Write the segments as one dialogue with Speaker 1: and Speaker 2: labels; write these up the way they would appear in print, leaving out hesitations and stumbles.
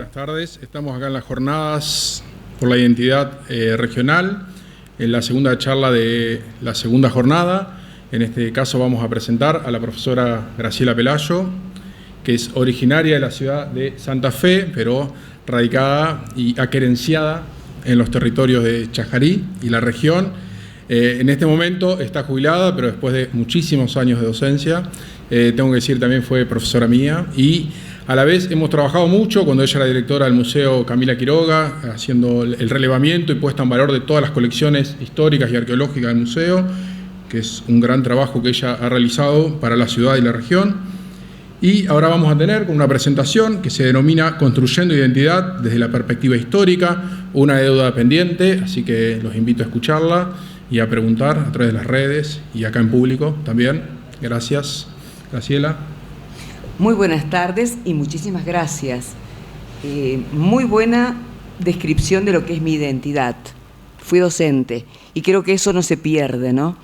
Speaker 1: Buenas tardes. Estamos acá en las jornadas por la identidad regional, en la segunda charla de la segunda jornada. En este caso vamos a presentar a la profesora Graciela Pelayo, que es originaria de la ciudad de Santa Fe, pero radicada y aquerenciada en los territorios de Chajarí y la región. En este momento está jubilada, pero después de muchísimos años de docencia, tengo que decir también fue profesora mía, y a la vez hemos trabajado mucho cuando ella era directora del Museo Camila Quiroga, haciendo el relevamiento y puesta en valor de todas las colecciones históricas y arqueológicas del museo, que es un gran trabajo que ella ha realizado para la ciudad y la región. Y ahora vamos a tener una presentación que se denomina Construyendo Identidad desde la perspectiva histórica, una deuda pendiente, así que los invito a escucharla y a preguntar a través de las redes y acá en público también. Gracias, Graciela.
Speaker 2: Muy buenas tardes y muchísimas gracias. Muy buena descripción de lo que es mi identidad. Fui docente y creo que eso no se pierde, ¿no?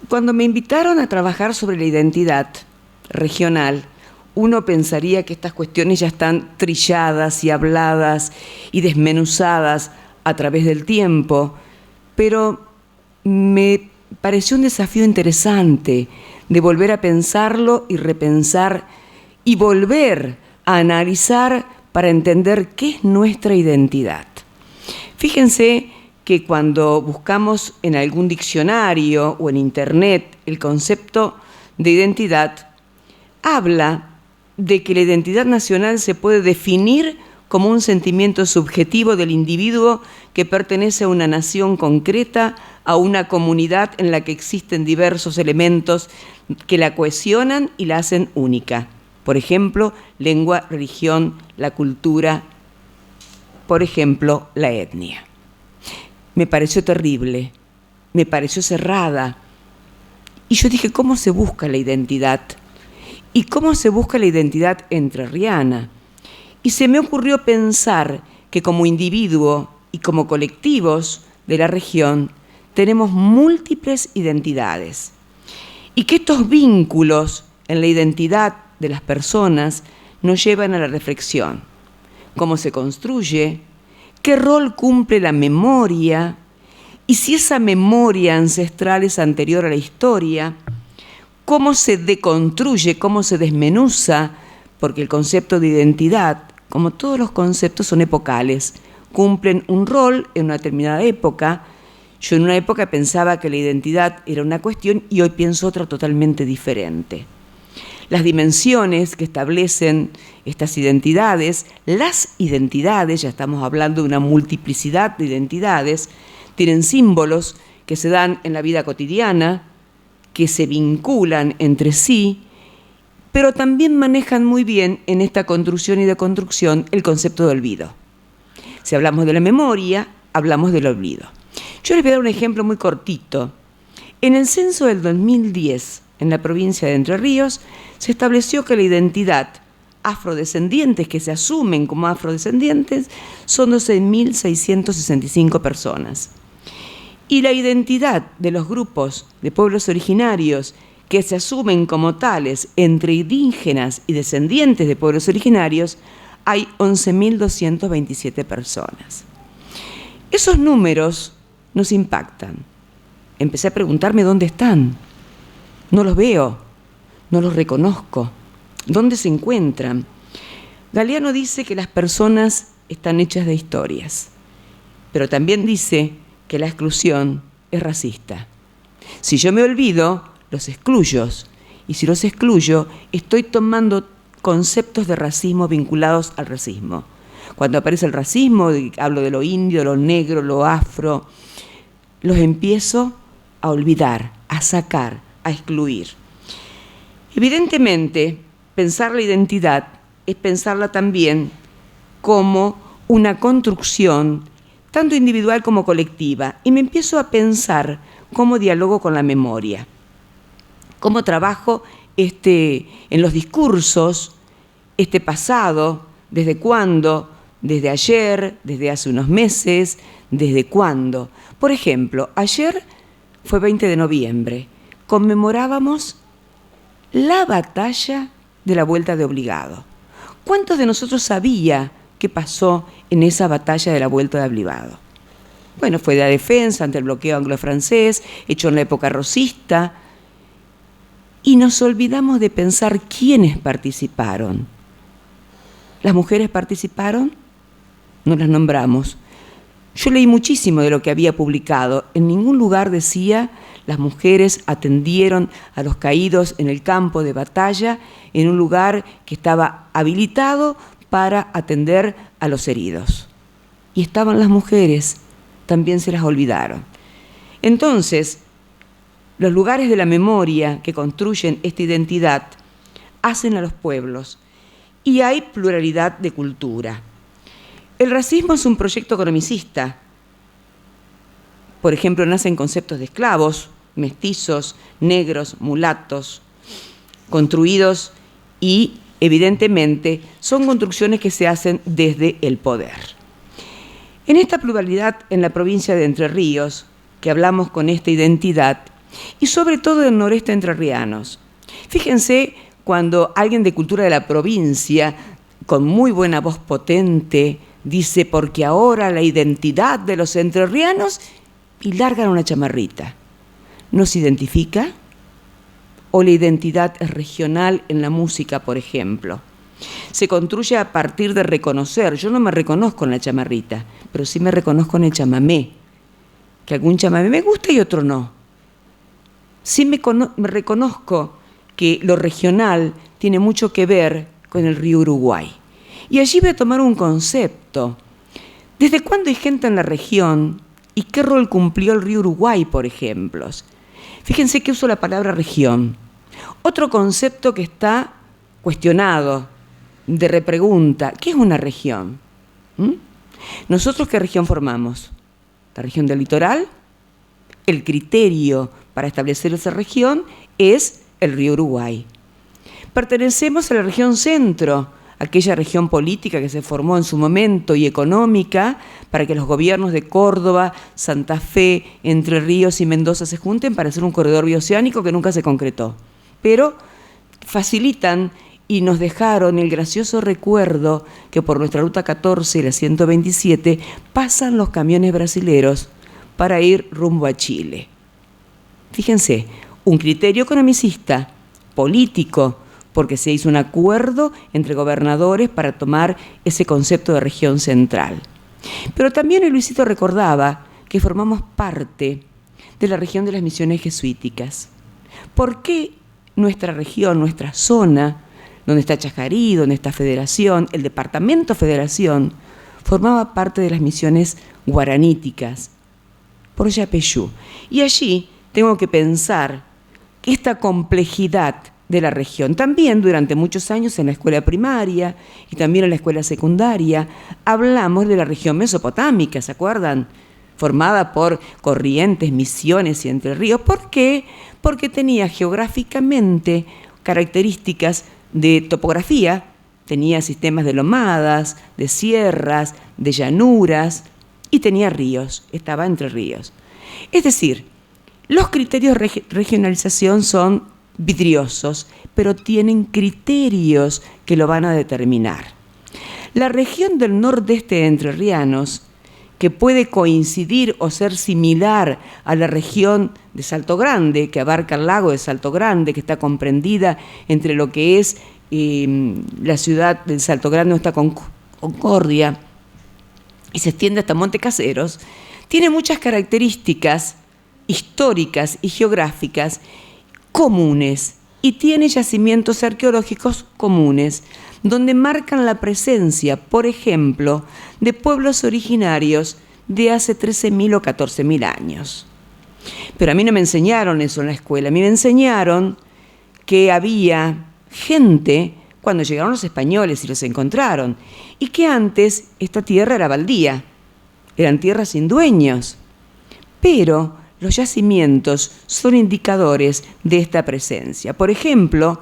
Speaker 2: Cuando me invitaron a trabajar sobre la identidad regional, uno pensaría que estas cuestiones ya están trilladas y habladas y desmenuzadas a través del tiempo, pero me pareció un desafío interesante de volver a pensarlo y repensar y volver a analizar para entender qué es nuestra identidad. Fíjense que cuando buscamos en algún diccionario o en internet el concepto de identidad, habla de que la identidad nacional se puede definir como un sentimiento subjetivo del individuo que pertenece a una nación concreta, a una comunidad en la que existen diversos elementos que la cohesionan y la hacen única. Por ejemplo, lengua, religión, la cultura, por ejemplo, la etnia. Me pareció terrible, me pareció cerrada. Y yo dije, ¿cómo se busca la identidad? ¿Y cómo se busca la identidad entrerriana? Y se me ocurrió pensar que como individuo y como colectivos de la región tenemos múltiples identidades y que estos vínculos en la identidad de las personas nos llevan a la reflexión. ¿Cómo se construye? ¿Qué rol cumple la memoria? Y si esa memoria ancestral es anterior a la historia, ¿cómo se deconstruye, cómo se desmenuza? Porque el concepto de identidad, como todos los conceptos, son epocales, cumplen un rol en una determinada época. Yo en una época pensaba que la identidad era una cuestión y hoy pienso otra totalmente diferente. Las dimensiones que establecen estas identidades, las identidades, ya estamos hablando de una multiplicidad de identidades, tienen símbolos que se dan en la vida cotidiana, que se vinculan entre sí, pero también manejan muy bien en esta construcción y deconstrucción el concepto de olvido. Si hablamos de la memoria, hablamos del olvido. Yo les voy a dar un ejemplo muy cortito. En el censo del 2010, en la provincia de Entre Ríos, se estableció que la identidad afrodescendientes, que se asumen como afrodescendientes, son 12.665 personas. Y la identidad de los grupos de pueblos originarios que se asumen como tales entre indígenas y descendientes de pueblos originarios, hay 11.227 personas. Esos números nos impactan. Empecé a preguntarme dónde están. No los veo, no los reconozco. ¿Dónde se encuentran? Galeano dice que las personas están hechas de historias, pero también dice que la exclusión es racista. Si yo me olvido, los excluyo, y si los excluyo, estoy tomando conceptos de racismo vinculados al racismo. Cuando aparece el racismo, hablo de lo indio, lo negro, lo afro, los empiezo a olvidar, a sacar, a excluir. Evidentemente, pensar la identidad es pensarla también como una construcción tanto individual como colectiva, y me empiezo a pensar cómo dialogo con la memoria, cómo trabajo en los discursos, este pasado, desde cuándo, desde ayer, desde hace unos meses, desde cuándo. Por ejemplo, ayer fue 20 de noviembre, conmemorábamos la batalla de la Vuelta de Obligado. ¿Cuántos de nosotros sabía qué pasó en esa batalla de la Vuelta de Ablivado. Bueno, fue la defensa ante el bloqueo anglo-francés, hecho en la época rosista, y nos olvidamos de pensar quiénes participaron. ¿Las mujeres participaron? No las nombramos. Yo leí muchísimo de lo que había publicado. En ningún lugar decía las mujeres atendieron a los caídos en el campo de batalla en un lugar que estaba habilitado para atender a los heridos. Y estaban las mujeres, también se las olvidaron. Entonces, los lugares de la memoria que construyen esta identidad hacen a los pueblos y hay pluralidad de cultura. El racismo es un proyecto economicista. Por ejemplo, nacen conceptos de esclavos, mestizos, negros, mulatos, construidos y, evidentemente, son construcciones que se hacen desde el poder. En esta pluralidad en la provincia de Entre Ríos, que hablamos con esta identidad, y sobre todo del noreste entrerrianos, fíjense cuando alguien de cultura de la provincia, con muy buena voz potente, dice, porque ahora la identidad de los entrerrianos, y largan una chamarrita. ¿Nos identifica? ¿O la identidad es regional en la música, por ejemplo? Se construye a partir de reconocer. Yo no me reconozco en la chamarrita, pero sí me reconozco en el chamamé. Que algún chamamé me gusta y otro no. Sí me reconozco que lo regional tiene mucho que ver con el río Uruguay. Y allí voy a tomar un concepto. ¿Desde cuándo hay gente en la región y qué rol cumplió el río Uruguay, por ejemplo? Fíjense que uso la palabra región. Otro concepto que está cuestionado, de repregunta, ¿qué es una región? ¿Nosotros qué región formamos? ¿La región del litoral? El criterio para establecer esa región es el río Uruguay. Pertenecemos a la región centro, aquella región política que se formó en su momento y económica para que los gobiernos de Córdoba, Santa Fe, Entre Ríos y Mendoza se junten para hacer un corredor bioceánico que nunca se concretó. Pero facilitan y nos dejaron el gracioso recuerdo que por nuestra ruta 14 y la 127 pasan los camiones brasileros para ir rumbo a Chile. Fíjense, un criterio economicista, político, porque se hizo un acuerdo entre gobernadores para tomar ese concepto de región central. Pero también el Luisito recordaba que formamos parte de la región de las misiones jesuíticas. ¿Por qué nuestra región, nuestra zona, donde está Chajarí, donde está Federación, el departamento Federación, formaba parte de las misiones guaraníticas, por Yapeyú? Y allí tengo que pensar que esta complejidad de la región, también durante muchos años en la escuela primaria y también en la escuela secundaria, hablamos de la región mesopotámica, ¿se acuerdan? Formada por Corrientes, Misiones y Entre Ríos. ¿Por qué? Porque tenía geográficamente características de topografía, tenía sistemas de lomadas, de sierras, de llanuras y tenía ríos, estaba entre ríos. Es decir, los criterios de regionalización son vidriosos, pero tienen criterios que lo van a determinar. La región del nordeste de entrerrianos, que puede coincidir o ser similar a la región de Salto Grande, que abarca el lago de Salto Grande, que está comprendida entre lo que es la ciudad del Salto Grande, está Concordia, y se extiende hasta Monte Caseros, tiene muchas características históricas y geográficas comunes y tiene yacimientos arqueológicos comunes, donde marcan la presencia, por ejemplo, de pueblos originarios de hace 13.000 o 14.000 años. Pero a mí no me enseñaron eso en la escuela, a mí me enseñaron que había gente cuando llegaron los españoles y los encontraron, y que antes esta tierra era baldía, eran tierras sin dueños, pero los yacimientos son indicadores de esta presencia. Por ejemplo,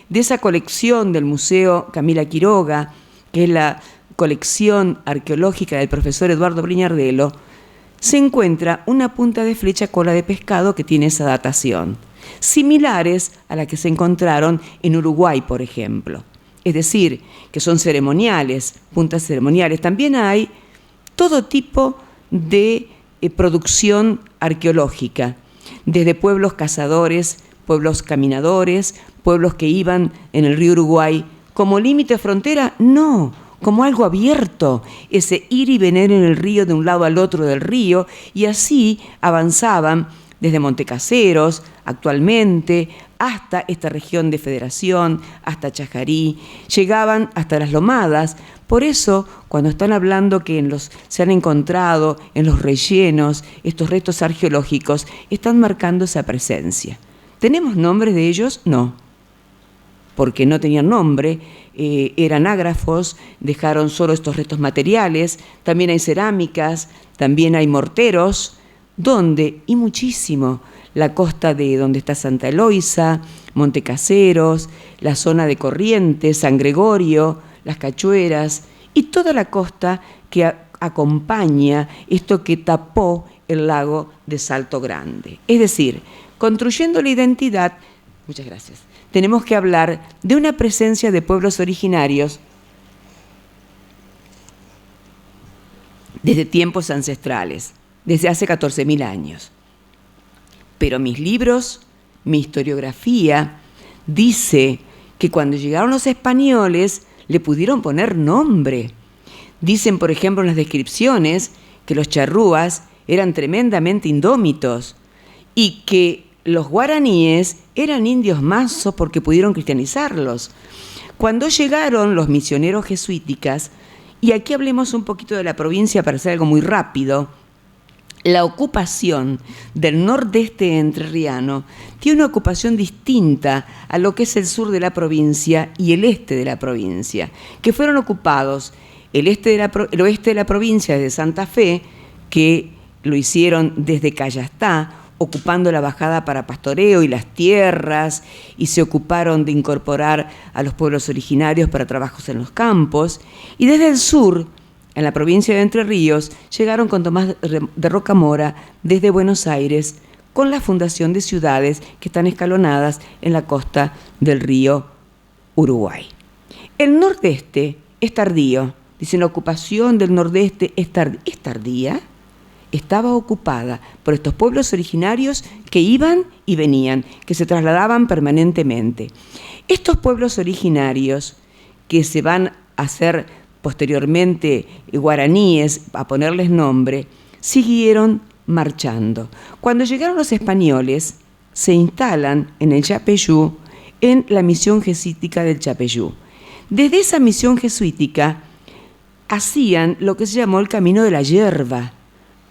Speaker 2: de esa colección del Museo Camila Quiroga, que es la colección arqueológica del profesor Eduardo Briñardelo, se encuentra una punta de flecha cola de pescado que tiene esa datación, similares a la que se encontraron en Uruguay, por ejemplo. es decir, que son ceremoniales, puntas ceremoniales. También hay todo tipo de producción arqueológica, desde pueblos cazadores, pueblos caminadores, pueblos que iban en el río Uruguay como límite de frontera, no, como algo abierto, ese ir y venir en el río de un lado al otro del río, y así avanzaban desde Montecaseros, actualmente, hasta esta región de Federación, hasta Chajarí, llegaban hasta las Lomadas. Por eso, cuando están hablando que se han encontrado en los rellenos estos restos arqueológicos, están marcando esa presencia. ¿Tenemos nombres de ellos? No, porque no tenían nombre, eran ágrafos, dejaron solo estos restos materiales. También hay cerámicas, también hay morteros, donde, y muchísimo, la costa de donde está Santa Eloísa, Montecaseros, la zona de Corrientes, San Gregorio, las Cachueras y toda la costa que acompaña esto que tapó el lago de Salto Grande. Es decir, construyendo la identidad, muchas gracias, tenemos que hablar de una presencia de pueblos originarios desde tiempos ancestrales, desde hace 14.000 años. Pero mis libros, mi historiografía, dice que cuando llegaron los españoles le pudieron poner nombre. Dicen, por ejemplo, en las descripciones que los charrúas eran tremendamente indómitos y que los guaraníes eran indios mazos porque pudieron cristianizarlos. Cuando llegaron los misioneros jesuíticas, y aquí hablemos un poquito de la provincia para hacer algo muy rápido, la ocupación del nordeste entrerriano tiene una ocupación distinta a lo que es el sur de la provincia y el este de la provincia, que fueron ocupados el oeste de la provincia desde Santa Fe, que lo hicieron desde Cayastá, ocupando la bajada para pastoreo y las tierras, y se ocuparon de incorporar a los pueblos originarios para trabajos en los campos, y desde el sur, en la provincia de Entre Ríos, llegaron con Tomás de Rocamora desde Buenos Aires con la fundación de ciudades que están escalonadas en la costa del río Uruguay. El nordeste es tardío, dicen la ocupación del nordeste es tardía, estaba ocupada por estos pueblos originarios que iban y venían, que se trasladaban permanentemente. Estos pueblos originarios que se van a hacer posteriormente guaraníes, a ponerles nombre, siguieron marchando. Cuando llegaron los españoles, se instalan en el Yapeyú, en la misión jesuítica del Yapeyú. Desde esa misión jesuítica hacían lo que se llamó el Camino de la Yerba,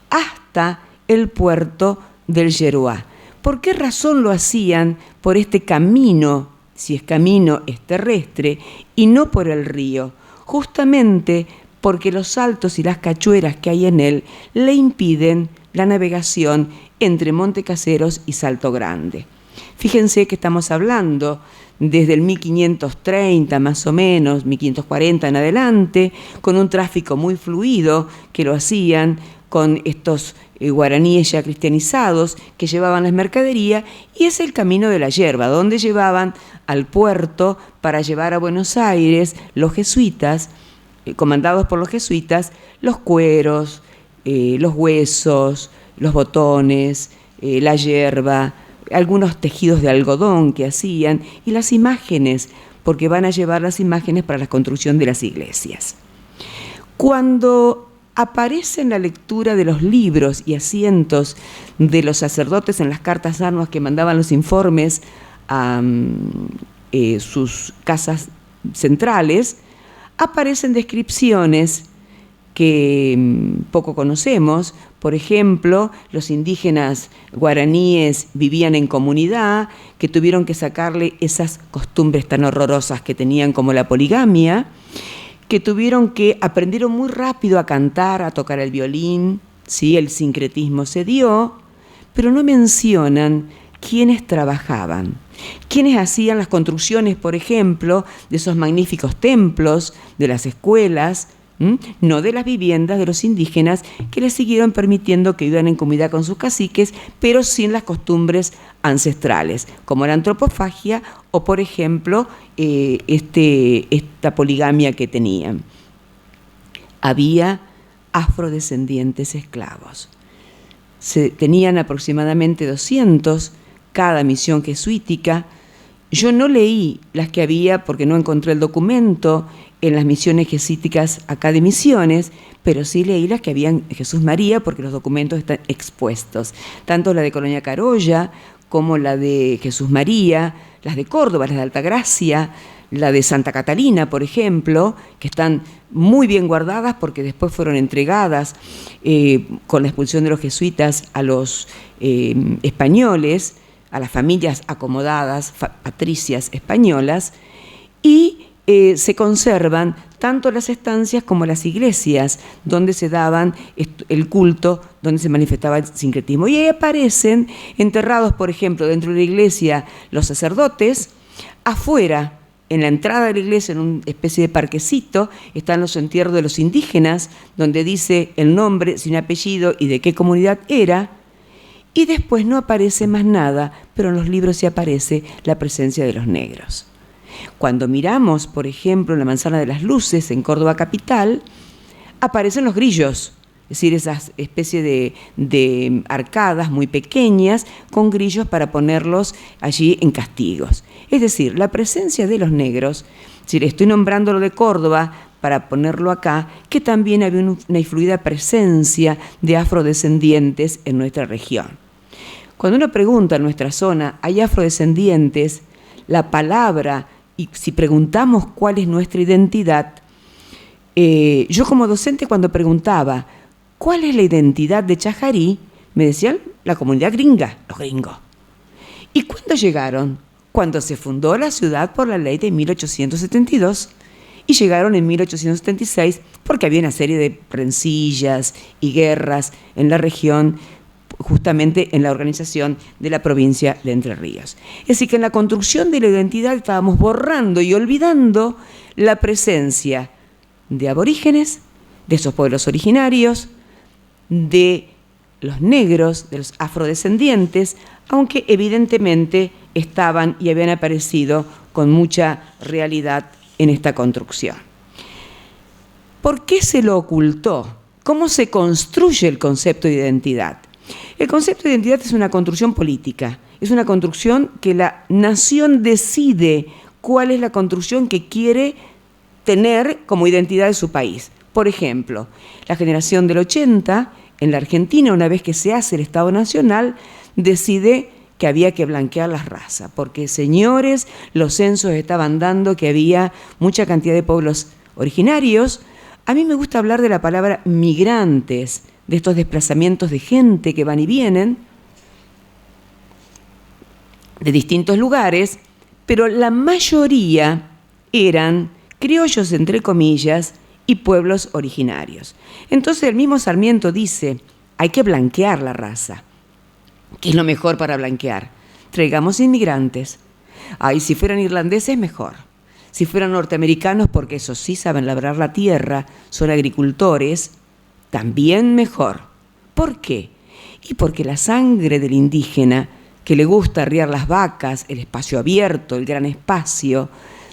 Speaker 2: hasta el puerto del Yeruá. ¿Por qué razón lo hacían por este camino, si es camino es terrestre, y no por el río? Justamente porque los saltos y las cachueras que hay en él le impiden la navegación entre Montecaseros y Salto Grande. Fíjense que estamos hablando desde el 1530 más o menos, 1540 en adelante, con un tráfico muy fluido que lo hacían con estos guaraníes ya cristianizados que llevaban las mercaderías, y es el Camino de la Yerba, donde llevaban al puerto para llevar a Buenos Aires los jesuitas, comandados por los jesuitas, los cueros, los huesos, los botones, la yerba, algunos tejidos de algodón que hacían, y las imágenes, porque van a llevar las imágenes para la construcción de las iglesias. Cuando aparece en la lectura de los libros y asientos de los sacerdotes en las cartas armas que mandaban los informes a sus casas centrales, aparecen descripciones que poco conocemos. Por ejemplo, los indígenas guaraníes vivían en comunidad, que tuvieron que sacarle esas costumbres tan horrorosas que tenían como la poligamia, que aprendieron muy rápido a cantar, a tocar el violín, ¿sí? El sincretismo se dio, pero no mencionan quiénes trabajaban, quiénes hacían las construcciones, por ejemplo, de esos magníficos templos, de las escuelas. no de las viviendas de los indígenas que les siguieron permitiendo que vivan en comunidad con sus caciques, pero sin las costumbres ancestrales, como la antropofagia o, por ejemplo, esta poligamia que tenían. Había afrodescendientes esclavos. Tenían aproximadamente 200 cada misión jesuítica. Yo no leí las que había porque no encontré el documento en las misiones jesuíticas acá de Misiones, pero sí leí las que había en Jesús María porque los documentos están expuestos, tanto la de Colonia Carolla como la de Jesús María, las de Córdoba, las de Altagracia, la de Santa Catalina, por ejemplo, que están muy bien guardadas porque después fueron entregadas con la expulsión de los jesuitas a los españoles, a las familias acomodadas, patricias españolas, y se conservan tanto las estancias como las iglesias donde se daban el culto, donde se manifestaba el sincretismo. Y ahí aparecen enterrados, por ejemplo, dentro de la iglesia los sacerdotes, afuera, en la entrada de la iglesia, en una especie de parquecito, están los entierros de los indígenas, donde dice el nombre sin apellido y de qué comunidad era, y después no aparece más nada, pero en los libros sí aparece la presencia de los negros. Cuando miramos, por ejemplo, la Manzana de las Luces en Córdoba capital, aparecen los grillos, es decir, esas especies de arcadas muy pequeñas con grillos para ponerlos allí en castigos. Es decir, la presencia de los negros, si estoy nombrando lo de Córdoba para ponerlo acá, que también había una influida presencia de afrodescendientes en nuestra región. Cuando uno pregunta en nuestra zona, ¿hay afrodescendientes? La palabra, y si preguntamos cuál es nuestra identidad, yo como docente cuando preguntaba ¿cuál es la identidad de Chajarí?, me decían la comunidad gringa, los gringos. ¿Y cuándo llegaron? Cuando se fundó la ciudad por la ley de 1872 y llegaron en 1876 porque había una serie de rencillas y guerras en la región, justamente en la organización de la provincia de Entre Ríos. Es decir, que en la construcción de la identidad estábamos borrando y olvidando la presencia de aborígenes, de esos pueblos originarios, de los negros, de los afrodescendientes, aunque evidentemente estaban y habían aparecido con mucha realidad en esta construcción. ¿Por qué se lo ocultó? ¿Cómo se construye el concepto de identidad? El concepto de identidad es una construcción política, es una construcción que la nación decide cuál es la construcción que quiere tener como identidad de su país. Por ejemplo, la generación del 80, en la Argentina, una vez que se hace el Estado Nacional, decide que había que blanquear las razas, porque, señores, los censos estaban dando que había mucha cantidad de pueblos originarios. A mí me gusta hablar de la palabra migrantes, de estos desplazamientos de gente que van y vienen de distintos lugares, pero la mayoría eran criollos, entre comillas, y pueblos originarios. Entonces el mismo Sarmiento dice, hay que blanquear la raza. ¿Qué es lo mejor para blanquear? Traigamos inmigrantes. Ay, si fueran irlandeses, mejor. Si fueran norteamericanos, porque esos sí saben labrar la tierra, son agricultores, también mejor. ¿Por qué? Y porque la sangre del indígena, que le gusta arriar las vacas, el espacio abierto, el gran espacio,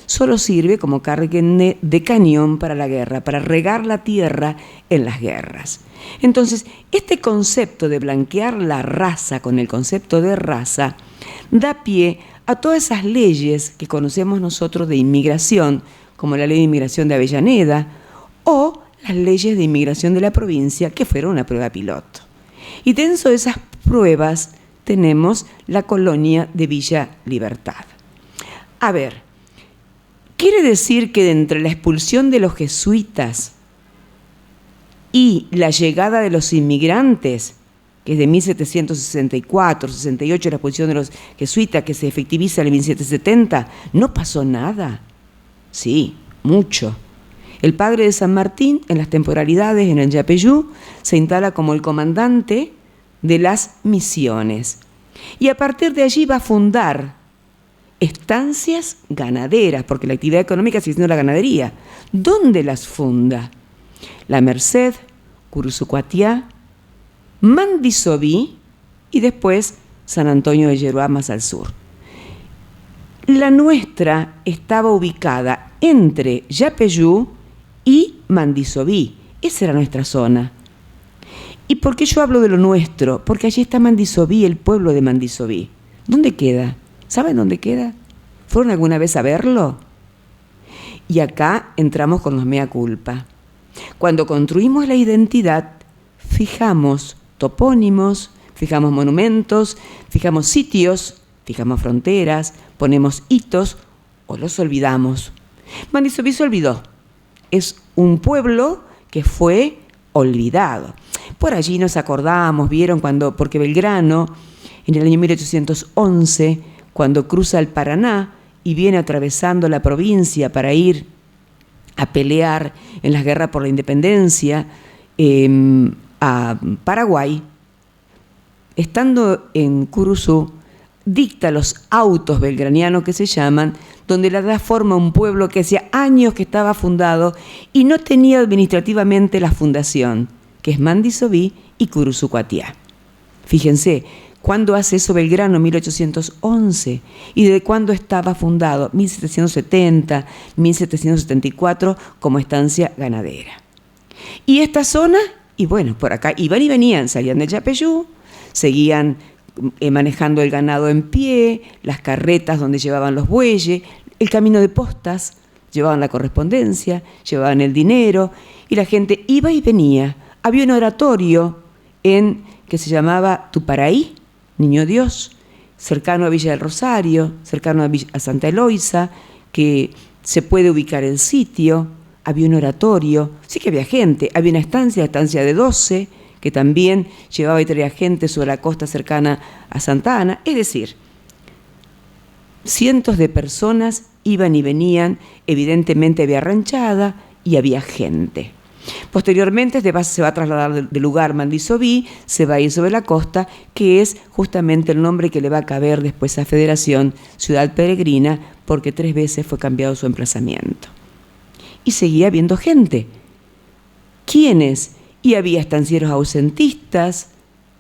Speaker 2: solo sirve como carne de cañón para la guerra, para regar la tierra en las guerras. Entonces, este concepto de blanquear la raza con el concepto de raza da pie a todas esas leyes que conocemos nosotros de inmigración, como la ley de inmigración de Avellaneda, o las leyes de inmigración de la provincia, que fueron una prueba piloto. Y dentro de esas pruebas tenemos la colonia de Villa Libertad. A ver, quiere decir que entre la expulsión de los jesuitas y la llegada de los inmigrantes, que es de 1764, 68, la expulsión de los jesuitas, que se efectiviza en 1770, no pasó nada. Sí, mucho. El padre de San Martín, en las temporalidades en el Yapeyú, se instala como el comandante de las misiones. Y a partir de allí va a fundar estancias ganaderas, porque la actividad económica sigue siendo la ganadería. ¿Dónde las funda? La Merced, Curuzucuatiá, Mandisoví y después San Antonio de Yeruá más al sur. La nuestra estaba ubicada entre Yapeyú y Mandisoví. Esa era nuestra zona. ¿Y por qué yo hablo de lo nuestro? Porque allí está Mandisoví, el pueblo de Mandisoví. ¿Dónde queda? ¿Saben dónde queda? ¿Fueron alguna vez a verlo? Y acá entramos con los mea culpa. Cuando construimos la identidad, fijamos topónimos, fijamos monumentos, fijamos sitios, fijamos fronteras, ponemos hitos o los olvidamos. Mandisoví se olvidó. Es un pueblo que fue olvidado. Por allí nos acordamos, vieron porque Belgrano, en el año 1811, cuando cruza el Paraná y viene atravesando la provincia para ir a pelear en la guerra por la independencia a Paraguay, estando en Curuzú, dicta los autos belgranianos que se llaman, donde le da forma a un pueblo que hacía años que estaba fundado y no tenía administrativamente la fundación, que es Mandisoví y Curuzucuatiá. Fíjense, ¿cuándo hace eso Belgrano? 1811. ¿Y de cuándo estaba fundado? 1770, 1774, como estancia ganadera. Y esta zona, y bueno, por acá iban y venían, salían de Yapeyú, seguían manejando el ganado en pie, las carretas donde llevaban los bueyes, el camino de postas, llevaban la correspondencia, llevaban el dinero, y la gente iba y venía. Había un oratorio que se llamaba Tuparaí, Niño Dios, cercano a Villa del Rosario, cercano a Santa Eloísa, que se puede ubicar el sitio. Había un oratorio, sí que había gente, había una estancia, la estancia de 12, que también llevaba y traía gente sobre la costa cercana a Santa Ana. Es decir, cientos de personas iban y venían, evidentemente había ranchada y había gente. Posteriormente se va a trasladar del lugar Mandisoví, se va a ir sobre la costa, que es justamente el nombre que le va a caber después a Federación Ciudad Peregrina, porque 3 veces fue cambiado su emplazamiento. Y seguía habiendo gente. ¿Quiénes? Y había estancieros ausentistas,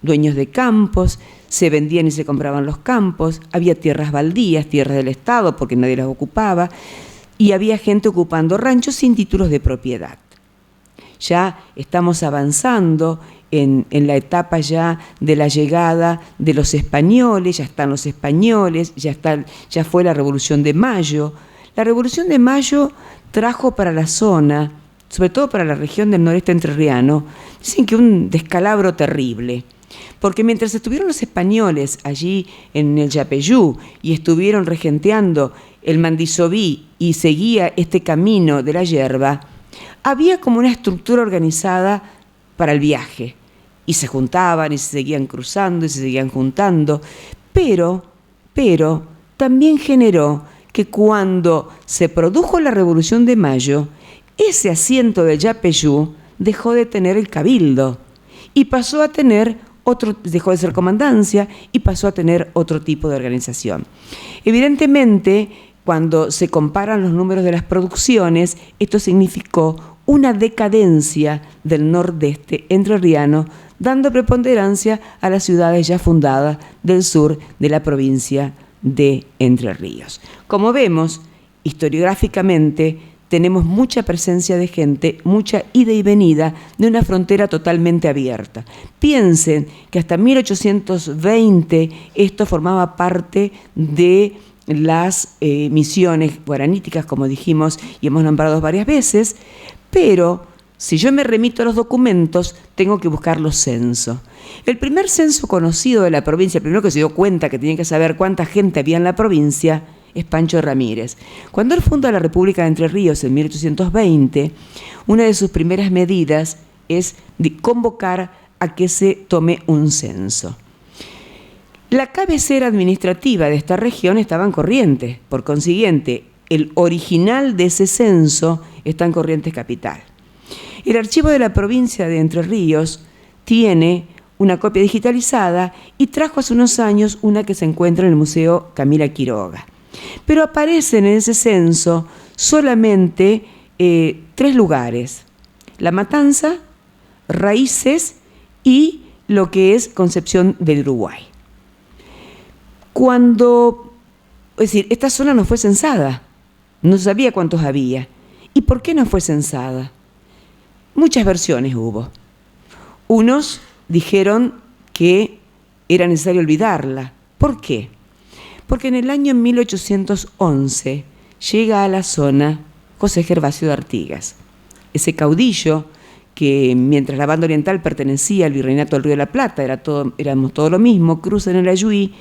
Speaker 2: dueños de campos, se vendían y se compraban los campos, había tierras baldías, tierras del Estado, porque nadie las ocupaba, y había gente ocupando ranchos sin títulos de propiedad. Ya estamos avanzando en la etapa ya de la llegada de los españoles, ya están los españoles, ya fue la Revolución de Mayo. La Revolución de Mayo trajo para la zona, sobre todo para la región del noreste entrerriano, dicen que un descalabro terrible. Porque mientras estuvieron los españoles allí en el Yapeyú y estuvieron regenteando el Mandisoví y seguía este camino de la yerba, había como una estructura organizada para el viaje. Y se juntaban y se seguían cruzando y se seguían juntando. Pero también generó que cuando se produjo la Revolución de Mayo, ese asiento del Yapeyú dejó de tener el cabildo y pasó a tener dejó de ser comandancia y pasó a tener otro tipo de organización. Evidentemente, cuando se comparan los números de las producciones, esto significó una decadencia del nordeste entrerriano, dando preponderancia a las ciudades ya fundadas del sur de la provincia de Entre Ríos. Como vemos, historiográficamente, tenemos mucha presencia de gente, mucha ida y venida de una frontera totalmente abierta. Piensen que hasta 1820 esto formaba parte de las misiones guaraníticas, como dijimos y hemos nombrado varias veces, pero si yo me remito a los documentos, tengo que buscar los censos. El primer censo conocido de la provincia, el primero que se dio cuenta que tenía que saber cuánta gente había en la provincia, es Pancho Ramírez. Cuando él funda la República de Entre Ríos en 1820, una de sus primeras medidas es convocar a que se tome un censo. La cabecera administrativa de esta región estaba en Corrientes, por consiguiente, el original de ese censo está en Corrientes capital. El archivo de la provincia de Entre Ríos tiene una copia digitalizada y trajo hace unos años una que se encuentra en el Museo Camila Quiroga. Pero aparecen en ese censo solamente 3 lugares: La Matanza, Raíces y lo que es Concepción del Uruguay. Es decir, esta zona no fue censada, no sabía cuántos había. ¿Y por qué no fue censada? Muchas versiones hubo. Unos dijeron que era necesario olvidarla. ¿Por qué? Porque en el año 1811 llega a la zona José Gervasio de Artigas, ese caudillo que mientras la banda oriental pertenecía al virreinato del Río de la Plata, éramos todo lo mismo, cruzan el Ayuí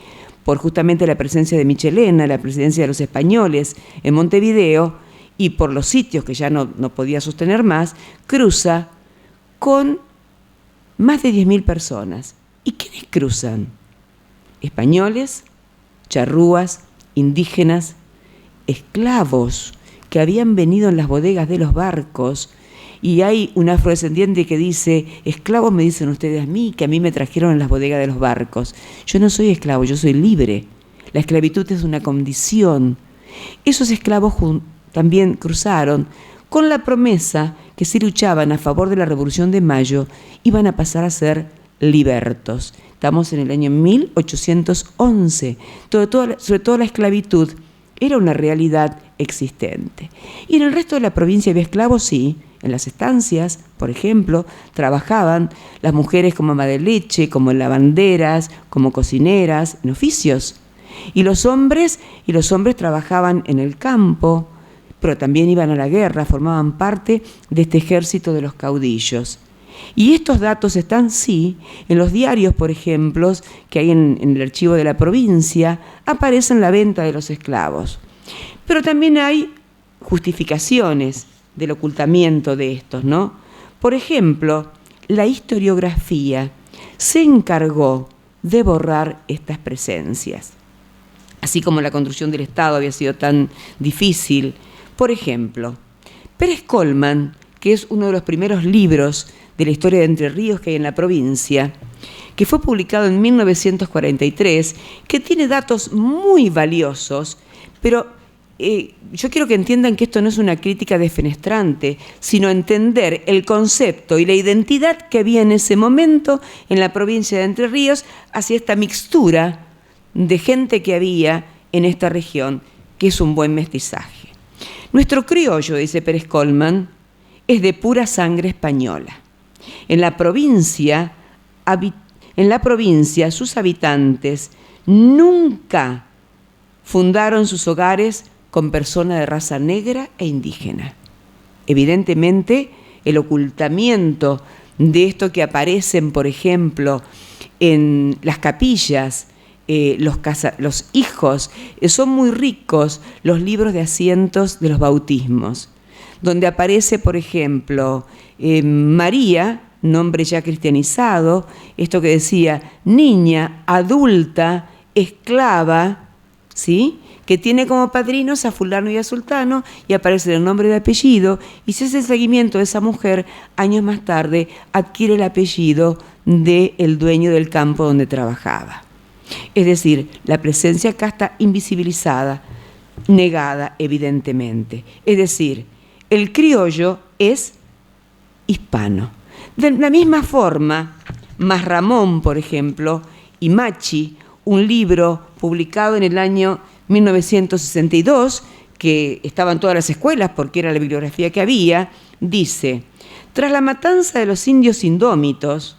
Speaker 2: por justamente la presencia de Michelena, la presidencia de los españoles en Montevideo, y por los sitios que ya no podía sostener más, cruza con más de 10.000 personas. ¿Y quiénes cruzan? Españoles, charrúas, indígenas, esclavos que habían venido en las bodegas de los barcos. Y hay un afrodescendiente que dice: esclavos me dicen ustedes a mí, que a mí me trajeron en las bodegas de los barcos. Yo no soy esclavo, yo soy libre. La esclavitud es una condición. Esos esclavos también cruzaron con la promesa que si luchaban a favor de la Revolución de Mayo iban a pasar a ser libertos. Estamos en el año 1811. Sobre todo la esclavitud era una realidad existente. Y en el resto de la provincia había esclavos, sí. En las estancias, por ejemplo, trabajaban las mujeres como ama de leche, como lavanderas, como cocineras, en oficios. Y los hombres trabajaban en el campo, pero también iban a la guerra, formaban parte de este ejército de los caudillos. Y estos datos están, sí, en los diarios, por ejemplo, que hay en el archivo de la provincia, aparecen la venta de los esclavos. Pero también hay justificaciones del ocultamiento de estos, ¿no? Por ejemplo, la historiografía se encargó de borrar estas presencias. Así como la construcción del Estado había sido tan difícil. Por ejemplo, Pérez Colman, que es uno de los primeros libros de la historia de Entre Ríos que hay en la provincia, que fue publicado en 1943, que tiene datos muy valiosos, pero yo quiero que entiendan que esto no es una crítica defenestrante, sino entender el concepto y la identidad que había en ese momento en la provincia de Entre Ríos hacia esta mixtura de gente que había en esta región, que es un buen mestizaje. Nuestro criollo, dice Pérez Colman, es de pura sangre española. En la provincia sus habitantes nunca fundaron sus hogares con personas de raza negra e indígena. Evidentemente, el ocultamiento de esto que aparecen, por ejemplo, en las capillas, los hijos, son muy ricos los libros de asientos de los bautismos, donde aparece, por ejemplo, María, nombre ya cristianizado, esto que decía, niña, adulta, esclava, ¿sí?, que tiene como padrinos a fulano y a sultano, y aparece el nombre y el apellido, y si hace el seguimiento de esa mujer, años más tarde adquiere el apellido del dueño del campo donde trabajaba. Es decir, la presencia acá está invisibilizada, negada evidentemente. Es decir, el criollo es hispano. De la misma forma, Masramón, por ejemplo, y Machi, un libro publicado en el año 1962, que estaba en todas las escuelas porque era la bibliografía que había, dice: tras la matanza de los indios indómitos,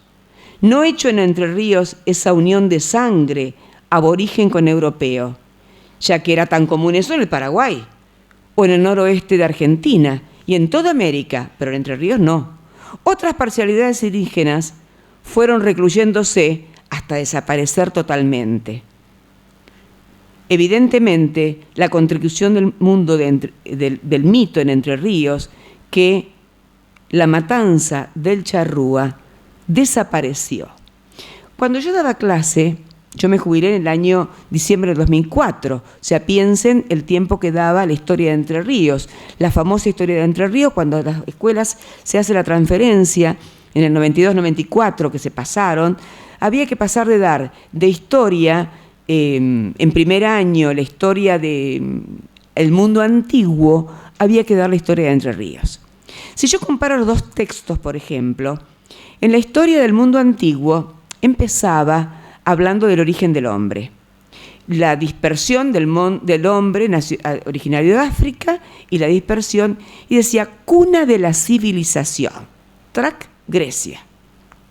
Speaker 2: no hecho en Entre Ríos esa unión de sangre aborigen con europeo, ya que era tan común eso en el Paraguay, o en el noroeste de Argentina, y en toda América, pero en Entre Ríos no. Otras parcialidades indígenas fueron recluyéndose hasta desaparecer totalmente. Evidentemente, la contribución del mundo del mito en Entre Ríos, que la matanza del charrúa desapareció. Cuando yo daba clase, yo me jubilé en el año diciembre de 2004, o sea, piensen el tiempo que daba la historia de Entre Ríos, la famosa historia de Entre Ríos, cuando a las escuelas se hace la transferencia en el 92-94 que se pasaron, había que pasar de dar de historia, en primer año, la historia del mundo antiguo, había que dar la historia de Entre Ríos. Si yo comparo los dos textos, por ejemplo, en la historia del mundo antiguo empezaba hablando del origen del hombre, la dispersión del hombre originario de África y la dispersión, y decía cuna de la civilización. Trac, Grecia,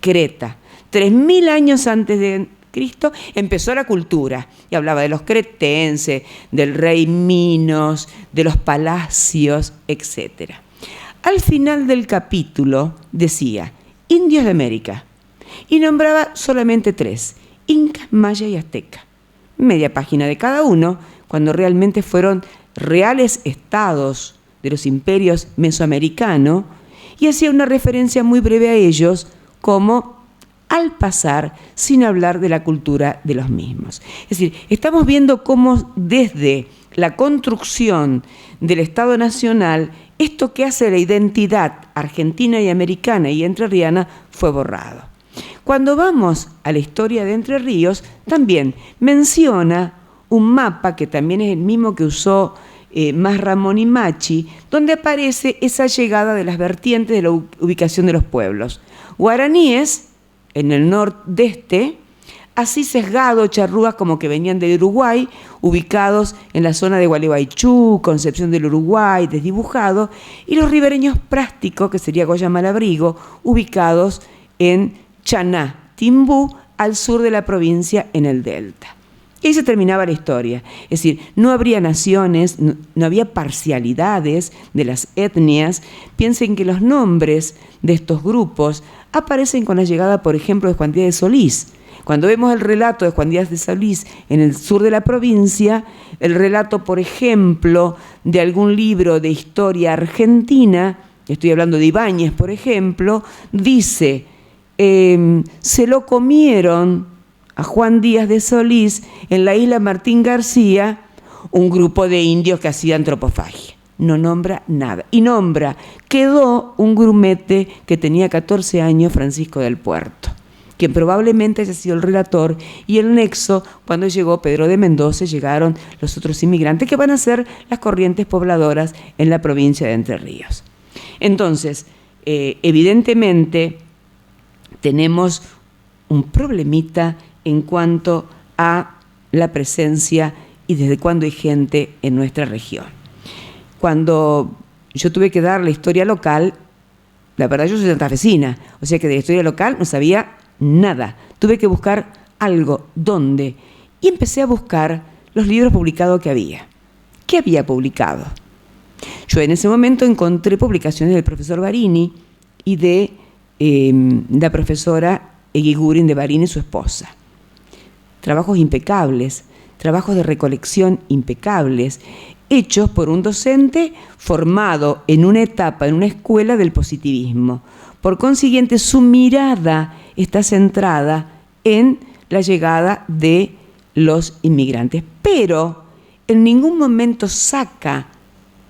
Speaker 2: Creta. 3000 años antes de Cristo empezó la cultura y hablaba de los cretenses, del rey Minos, de los palacios, etc. Al final del capítulo decía indios de América y nombraba solamente 3, Inca, Maya y Azteca. Media página de cada uno, cuando realmente fueron reales estados de los imperios mesoamericanos, y hacía una referencia muy breve a ellos como al pasar, sin hablar de la cultura de los mismos. Es decir, estamos viendo cómo desde la construcción del Estado Nacional, esto que hace la identidad argentina y americana y entrerriana fue borrado. Cuando vamos a la historia de Entre Ríos, también menciona un mapa que también es el mismo que usó Mas Ramón y Machi, donde aparece esa llegada de las vertientes de la ubicación de los pueblos. Guaraníes, en el nordeste, así Sesgado, Charrúas, como que venían de Uruguay, ubicados en la zona de Gualeguaychú, Concepción del Uruguay, desdibujado, y los ribereños prácticos, que sería Goya Malabrigo, ubicados en Chaná, Timbú, al sur de la provincia, en el delta. Y ahí se terminaba la historia. Es decir, no habría naciones, no había parcialidades de las etnias. Piensen que los nombres de estos grupos aparecen con la llegada, por ejemplo, de Juan Díaz de Solís. Cuando vemos el relato de Juan Díaz de Solís en el sur de la provincia, el relato, por ejemplo, de algún libro de historia argentina, estoy hablando de Ibáñez, por ejemplo, dice, se lo comieron a Juan Díaz de Solís en la isla Martín García un grupo de indios que hacía antropofagia. No nombra nada. Y nombra, quedó un grumete que tenía 14 años, Francisco del Puerto, quien probablemente haya sido el relator, y el nexo, cuando llegó Pedro de Mendoza, llegaron los otros inmigrantes que van a ser las corrientes pobladoras en la provincia de Entre Ríos. Entonces, evidentemente, tenemos un problemita en cuanto a la presencia y desde cuándo hay gente en nuestra región. Cuando yo tuve que dar la historia local, la verdad yo soy santafesina, o sea que de historia local no sabía nada. Tuve que buscar algo, ¿dónde? Y empecé a buscar los libros publicados que había. ¿Qué había publicado? Yo en ese momento encontré publicaciones del profesor Barini y de la profesora Eguiguren de Barini y su esposa. Trabajos impecables, trabajos de recolección impecables, hechos por un docente formado en una etapa, en una escuela del positivismo. Por consiguiente, su mirada está centrada en la llegada de los inmigrantes, pero en ningún momento saca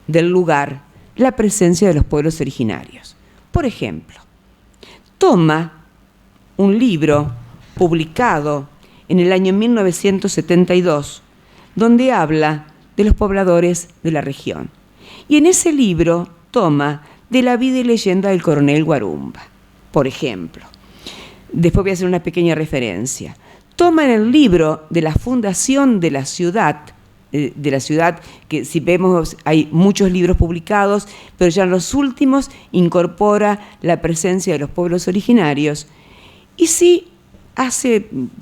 Speaker 2: del lugar la presencia de los pueblos originarios. Por ejemplo, toma un libro publicado en el año 1972, donde habla de los pobladores de la región. Y en ese libro toma de la vida y leyenda del coronel Guarumba, por ejemplo. Después voy a hacer una pequeña referencia. Toma en el libro de la fundación de la ciudad, que si vemos hay muchos libros publicados, pero ya en los últimos incorpora la presencia de los pueblos originarios. Y si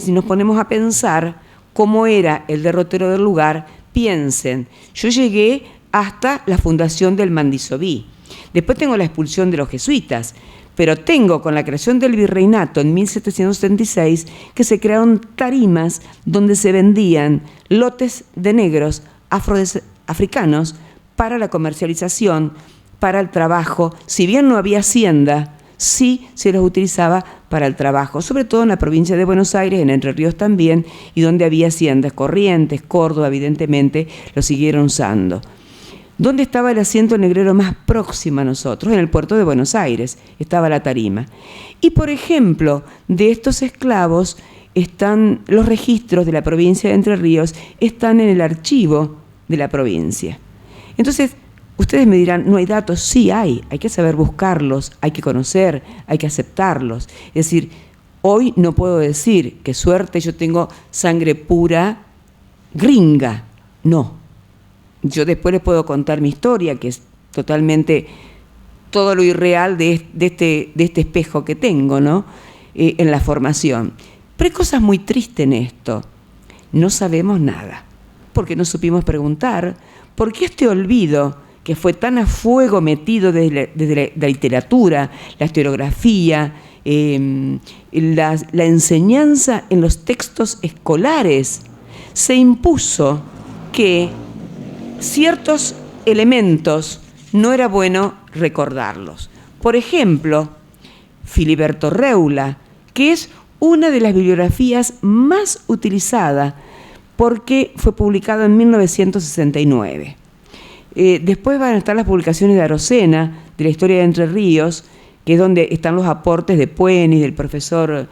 Speaker 2: nos ponemos a pensar cómo era el derrotero del lugar, piensen, yo llegué hasta la fundación del Mandisobí, después tengo la expulsión de los jesuitas, pero tengo con la creación del virreinato en 1776 que se crearon tarimas donde se vendían lotes de negros africanos para la comercialización, para el trabajo. Si bien no había hacienda, sí se los utilizaba para el trabajo, sobre todo en la provincia de Buenos Aires, en Entre Ríos también, y donde había haciendas, Corrientes, Córdoba, evidentemente, lo siguieron usando. ¿Dónde estaba el asiento negrero más próximo a nosotros? En el puerto de Buenos Aires estaba la tarima. Y, por ejemplo, de estos esclavos, están los registros de la provincia de Entre Ríos, están en el archivo de la provincia. Entonces, Ustedes me dirán, no hay datos. Sí hay que saber buscarlos, hay que conocer, hay que aceptarlos. Es decir, hoy no puedo decir que suerte yo tengo sangre pura gringa. No. Yo después les puedo contar mi historia, que es totalmente todo lo irreal de este espejo que tengo, ¿no? En la formación. Pero hay cosas muy tristes en esto. No sabemos nada, porque no supimos preguntar, porque este olvido que fue tan a fuego metido desde la literatura, la historiografía, la enseñanza en los textos escolares, se impuso que ciertos elementos no era bueno recordarlos. Por ejemplo, Filiberto Reula, que es una de las bibliografías más utilizadas porque fue publicado en 1969. Después van a estar las publicaciones de Arocena, de la historia de Entre Ríos, que es donde están los aportes de Puenis, del profesor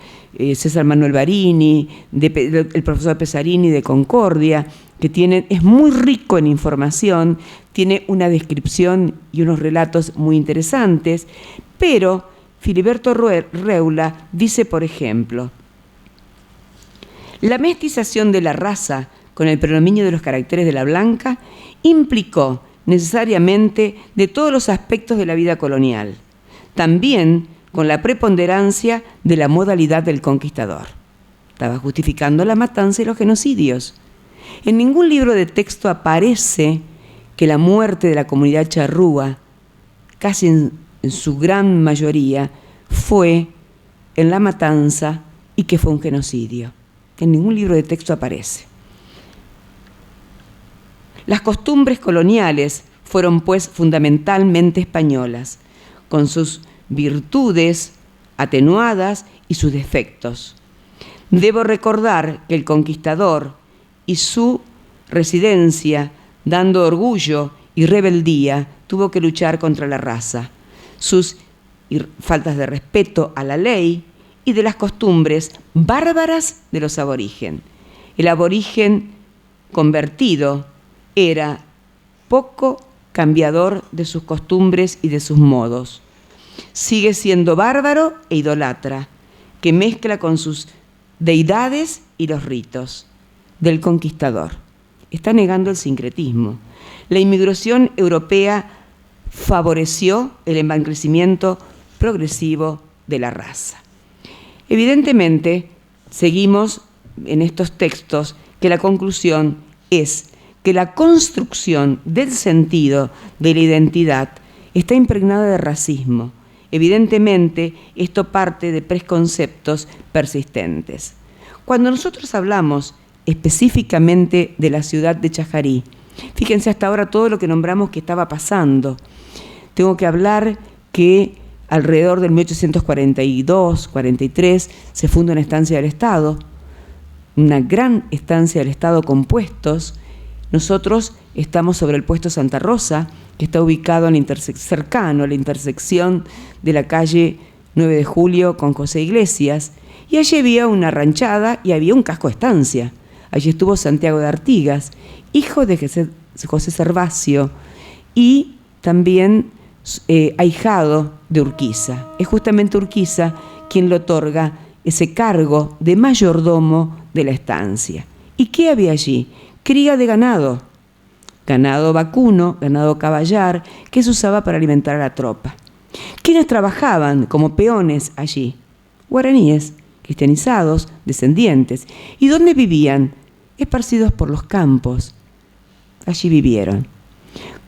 Speaker 2: César Manuel Barini, del profesor Pesarini de Concordia, que es muy rico en información, tiene una descripción y unos relatos muy interesantes, pero Filiberto Reula dice, por ejemplo, la mestización de la raza con el predominio de los caracteres de la blanca implicó necesariamente de todos los aspectos de la vida colonial, también con la preponderancia de la modalidad del conquistador. Estaba justificando la matanza y los genocidios. En ningún libro de texto aparece que la muerte de la comunidad charrúa, casi en su gran mayoría, fue en la matanza y que fue un genocidio. En ningún libro de texto aparece. Las costumbres coloniales fueron, pues, fundamentalmente españolas, con sus virtudes atenuadas y sus defectos. Debo recordar que el conquistador y su residencia, dando orgullo y rebeldía, tuvo que luchar contra la raza, sus faltas de respeto a la ley y de las costumbres bárbaras de los aborigen. El aborigen convertido era poco cambiador de sus costumbres y de sus modos. Sigue siendo bárbaro e idólatra, que mezcla con sus deidades y los ritos del conquistador. Está negando el sincretismo. La inmigración europea favoreció el emblanquecimiento progresivo de la raza. Evidentemente, seguimos en estos textos que la conclusión es que la construcción del sentido de la identidad está impregnada de racismo. Evidentemente, esto parte de preconceptos persistentes. Cuando nosotros hablamos específicamente de la ciudad de Chajarí, fíjense hasta ahora todo lo que nombramos que estaba pasando. Tengo que hablar que alrededor del 1842-43 se funda una estancia del Estado, una gran estancia del Estado con puestos. Nosotros estamos sobre el puesto Santa Rosa, que está ubicado cercano a la intersección de la calle 9 de Julio con José Iglesias, y allí había una ranchada y había un casco de estancia. Allí estuvo Santiago de Artigas, hijo de José Servacio, y también ahijado de Urquiza. Es justamente Urquiza quien le otorga ese cargo de mayordomo de la estancia. ¿Y qué había allí? Cría de ganado, ganado vacuno, ganado caballar, que se usaba para alimentar a la tropa. ¿Quiénes trabajaban como peones allí? Guaraníes, cristianizados, descendientes. ¿Y dónde vivían? Esparcidos por los campos. Allí vivieron.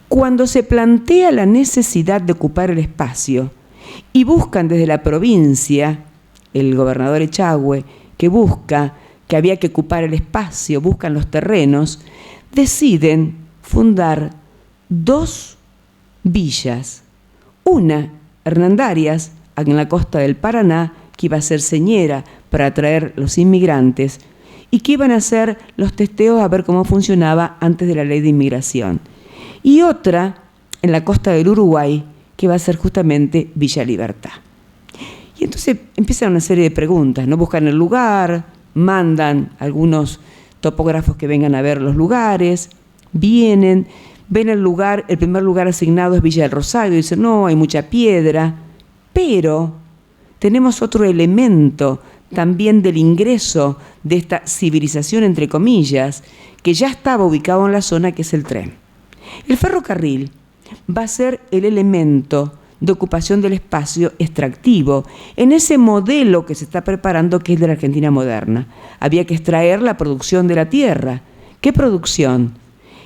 Speaker 2: Cuando se plantea la necesidad de ocupar el espacio y buscan desde la provincia, el gobernador Echagüe, que busca que había que ocupar el espacio, buscan los terrenos, deciden fundar 2 villas. Una, Hernandarias, en la costa del Paraná, que iba a ser señera para atraer los inmigrantes y que iban a hacer los testeos a ver cómo funcionaba antes de la ley de inmigración. Y otra, en la costa del Uruguay, que va a ser justamente Villa Libertad. Y entonces empiezan una serie de preguntas, ¿no? Buscan el lugar, mandan algunos topógrafos que vengan a ver los lugares, vienen, ven el primer lugar asignado es Villa del Rosario, dicen, no, hay mucha piedra, pero tenemos otro elemento también del ingreso de esta civilización, entre comillas, que ya estaba ubicado en la zona, que es el tren. El ferrocarril va a ser el elemento de ocupación del espacio extractivo en ese modelo que se está preparando, que es de la Argentina moderna. Había que extraer la producción de la tierra. ¿Qué producción?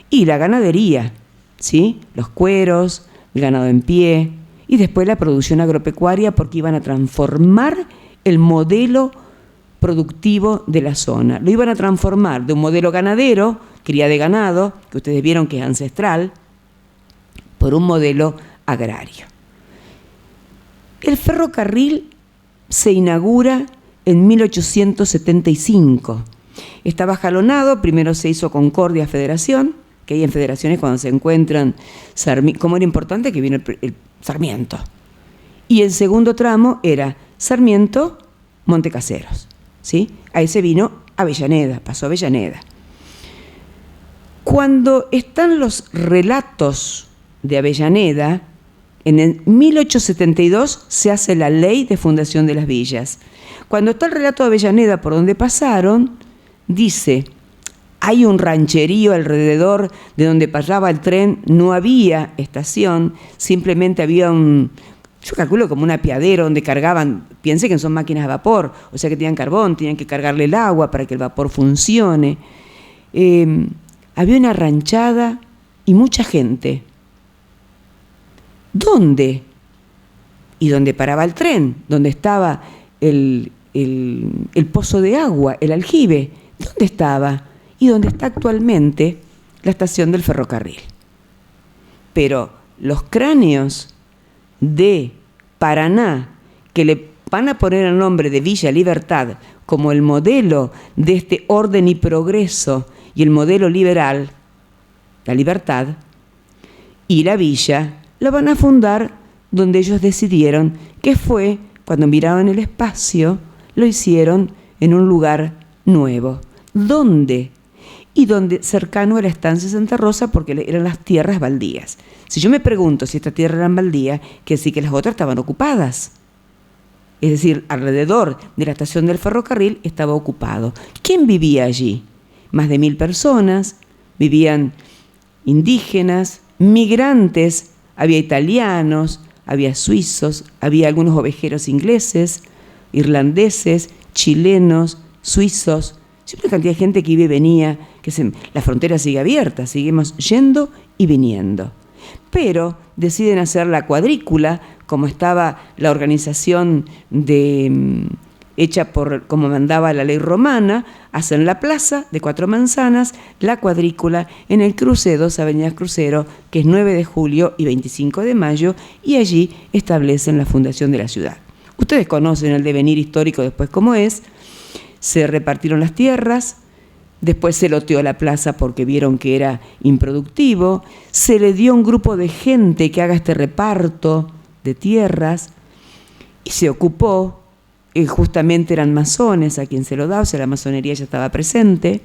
Speaker 2: Y la ganadería, ¿sí? Los cueros, el ganado en pie, y después la producción agropecuaria, porque iban a transformar el modelo productivo de la zona. Lo iban a transformar de un modelo ganadero, cría de ganado, que ustedes vieron que es ancestral, por un modelo agrario. El ferrocarril se inaugura en 1875. Estaba jalonado, primero se hizo Concordia Federación, que hay en federaciones cuando se encuentran, como era importante que viene el Sarmiento. Y el segundo tramo era Sarmiento, Montecaseros, ¿sí? Ahí se vino Avellaneda, pasó Avellaneda. Cuando están los relatos de Avellaneda, en el 1872 se hace la ley de fundación de las villas. Cuando está el relato de Avellaneda, por donde pasaron, dice, hay un rancherío alrededor de donde pasaba el tren, no había estación, simplemente había yo calculo como un apiadero donde cargaban, piense que son máquinas a vapor, o sea que tenían carbón, tenían que cargarle el agua para que el vapor funcione. Había una ranchada y mucha gente. ¿Dónde? Y donde paraba el tren, donde estaba el pozo de agua, el aljibe, ¿dónde estaba? Y donde está actualmente la estación del ferrocarril. Pero los cráneos de Paraná, que le van a poner el nombre de Villa Libertad como el modelo de este orden y progreso y el modelo liberal, la libertad, y la villa, lo van a fundar donde ellos decidieron, que fue cuando miraron el espacio, lo hicieron en un lugar nuevo. ¿Dónde? Y donde cercano a la estancia Santa Rosa, porque eran las tierras baldías. Si yo me pregunto si esta tierra era baldía, quiere decir que las otras estaban ocupadas. Es decir, alrededor de la estación del ferrocarril estaba ocupado. ¿Quién vivía allí? Más de 1000 personas, vivían indígenas, migrantes, había italianos, había suizos, había algunos ovejeros ingleses, irlandeses, chilenos, suizos, una cantidad de gente que iba y venía, la frontera sigue abierta, seguimos yendo y viniendo. Pero deciden hacer la cuadrícula, como estaba la organización hecha como mandaba la ley romana, hacen la plaza de 4 manzanas, la cuadrícula en el cruce de 2 avenidas Crucero, que es 9 de julio y 25 de mayo, y allí establecen la fundación de la ciudad. Ustedes conocen el devenir histórico después cómo es. Se repartieron las tierras, después se loteó la plaza porque vieron que era improductivo, se le dio a un grupo de gente que haga este reparto de tierras y se ocupó, justamente eran masones a quien se lo da, o sea, la masonería ya estaba presente,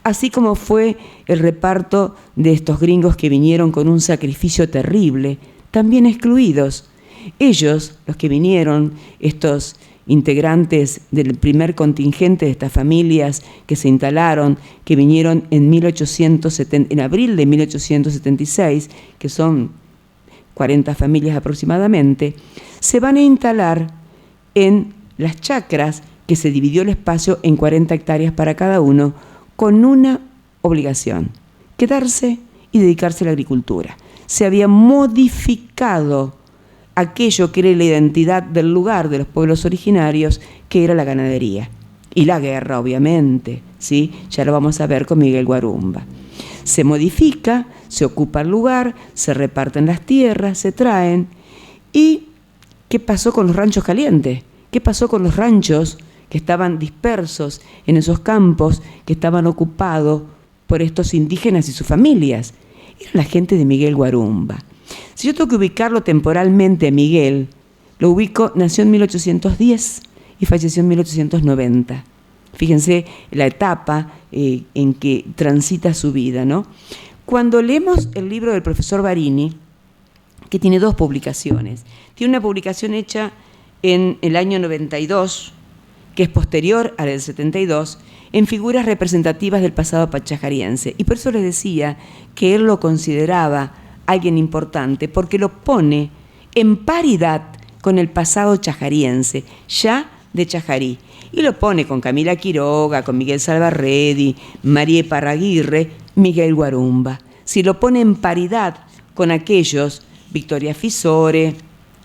Speaker 2: así como fue el reparto de estos gringos que vinieron con un sacrificio terrible, también excluidos. Ellos, los que vinieron, estos integrantes del primer contingente de estas familias que se instalaron, que vinieron en abril de 1876, que son 40 familias aproximadamente, se van a instalar en las chacras, que se dividió el espacio en 40 hectáreas para cada uno, con una obligación: quedarse y dedicarse a la agricultura. Se había modificado aquello que era la identidad del lugar de los pueblos originarios, que era la ganadería. Y la guerra, obviamente, ¿sí? Ya lo vamos a ver con Miguel Guarumba. Se modifica, se ocupa el lugar, se reparten las tierras, se traen. ¿Y qué pasó con los ranchos calientes? ¿Qué pasó con los ranchos que estaban dispersos en esos campos que estaban ocupados por estos indígenas y sus familias? Era la gente de Miguel Guarumba. Si yo tengo que ubicarlo temporalmente, Miguel, lo ubico, nació en 1810 y falleció en 1890. Fíjense la etapa en que transita su vida, ¿no? Cuando leemos el libro del profesor Barini, que tiene 2 publicaciones, tiene una publicación hecha en el año 92, que es posterior a la del 72, en figuras representativas del pasado pachajariense. Y por eso les decía que él lo consideraba alguien importante, porque lo pone en paridad con el pasado chajariense, ya de Chajarí. Y lo pone con Camila Quiroga, con Miguel Salvarredi, María Parraguirre, Miguel Guarumba. Si lo pone en paridad con aquellos, Victoria Fisore,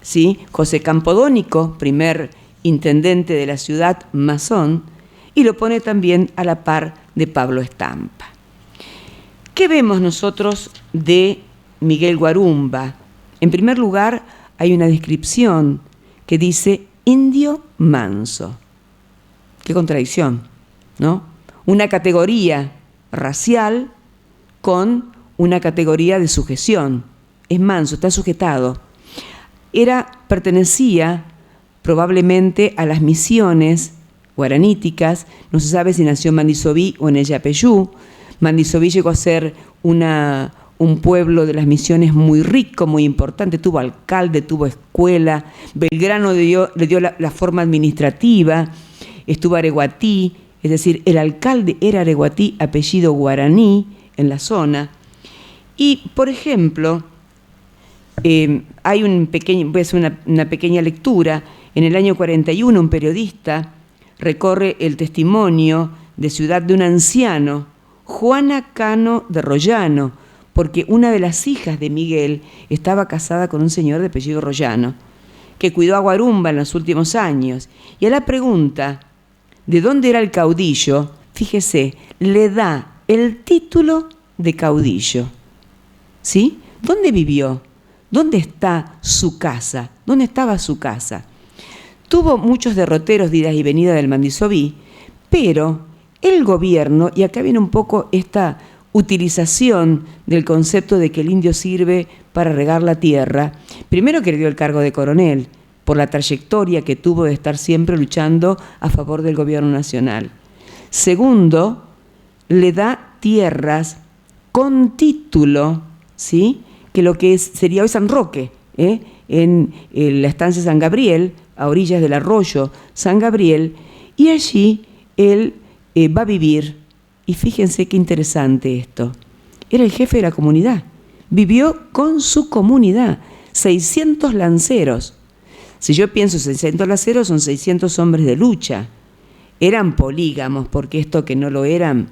Speaker 2: ¿sí? José Campodónico, primer intendente de la ciudad masón, y lo pone también a la par de Pablo Estampa. ¿Qué vemos nosotros de Miguel Guarumba? En primer lugar, hay una descripción que dice indio manso. Qué contradicción, ¿no? Una categoría racial con una categoría de sujeción. Es manso, está sujetado. Pertenecía probablemente a las misiones guaraníticas, no se sabe si nació en Mandisoví o en el Yapeyú. Mandisoví llegó a ser un pueblo de las misiones muy rico, muy importante, tuvo alcalde, tuvo escuela, Belgrano le dio la forma administrativa, estuvo Areguatí, es decir, el alcalde era Areguatí, apellido guaraní en la zona. Y, por ejemplo, hay una pequeña lectura. En el año 41, un periodista recorre el testimonio de ciudad de un anciano, Juana Cano de Rollano, porque una de las hijas de Miguel estaba casada con un señor de apellido Rollano, que cuidó a Guarumba en los últimos años. Y a la pregunta de dónde era el caudillo, fíjese, le da el título de caudillo. ¿Sí? ¿Dónde vivió? ¿Dónde está su casa? ¿Dónde estaba su casa? Tuvo muchos derroteros de idas y venidas del Mandisoví, pero el gobierno, y acá viene un poco esta utilización del concepto de que el indio sirve para regar la tierra, primero que le dio el cargo de coronel, por la trayectoria que tuvo de estar siempre luchando a favor del gobierno nacional. Segundo, le da tierras con título, ¿sí? Que lo que sería hoy San Roque, en la estancia San Gabriel, a orillas del arroyo San Gabriel, y allí él va a vivir. Y fíjense qué interesante esto. Era el jefe de la comunidad. Vivió con su comunidad. 600 lanceros. Si yo pienso 600 lanceros, son 600 hombres de lucha. Eran polígamos, porque esto que no lo eran,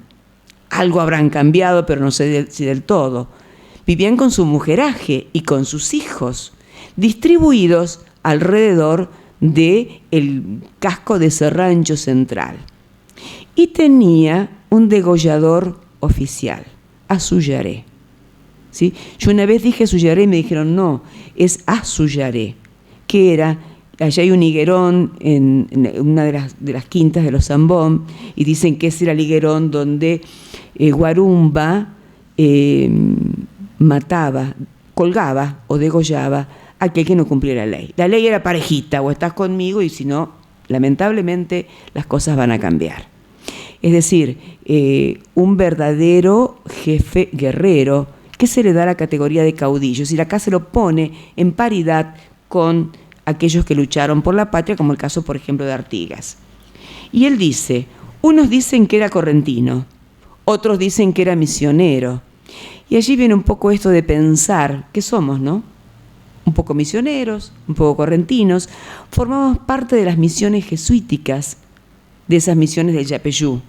Speaker 2: algo habrán cambiado, pero no sé si del todo. Vivían con su mujeraje y con sus hijos, distribuidos alrededor del casco de Cerrancho Central. Y tenía un degollador oficial, Azullaré. ¿Sí? Yo una vez dije Azullaré y me dijeron, no, es Azullaré, que era, allá hay un higuerón en una de las quintas de los Zambón, y dicen que ese era el higuerón donde Guarumba mataba, colgaba o degollaba a aquel que no cumpliera la ley. La ley era parejita, o estás conmigo, y si no, lamentablemente las cosas van a cambiar. Es decir, un verdadero jefe guerrero que se le da la categoría de caudillo. Y acá se lo pone en paridad con aquellos que lucharon por la patria, como el caso, por ejemplo, de Artigas. Y él dice, unos dicen que era correntino, otros dicen que era misionero. Y allí viene un poco esto de pensar que somos, ¿no? Un poco misioneros, un poco correntinos. Formamos parte de las misiones jesuíticas, de esas misiones del Yapeyú.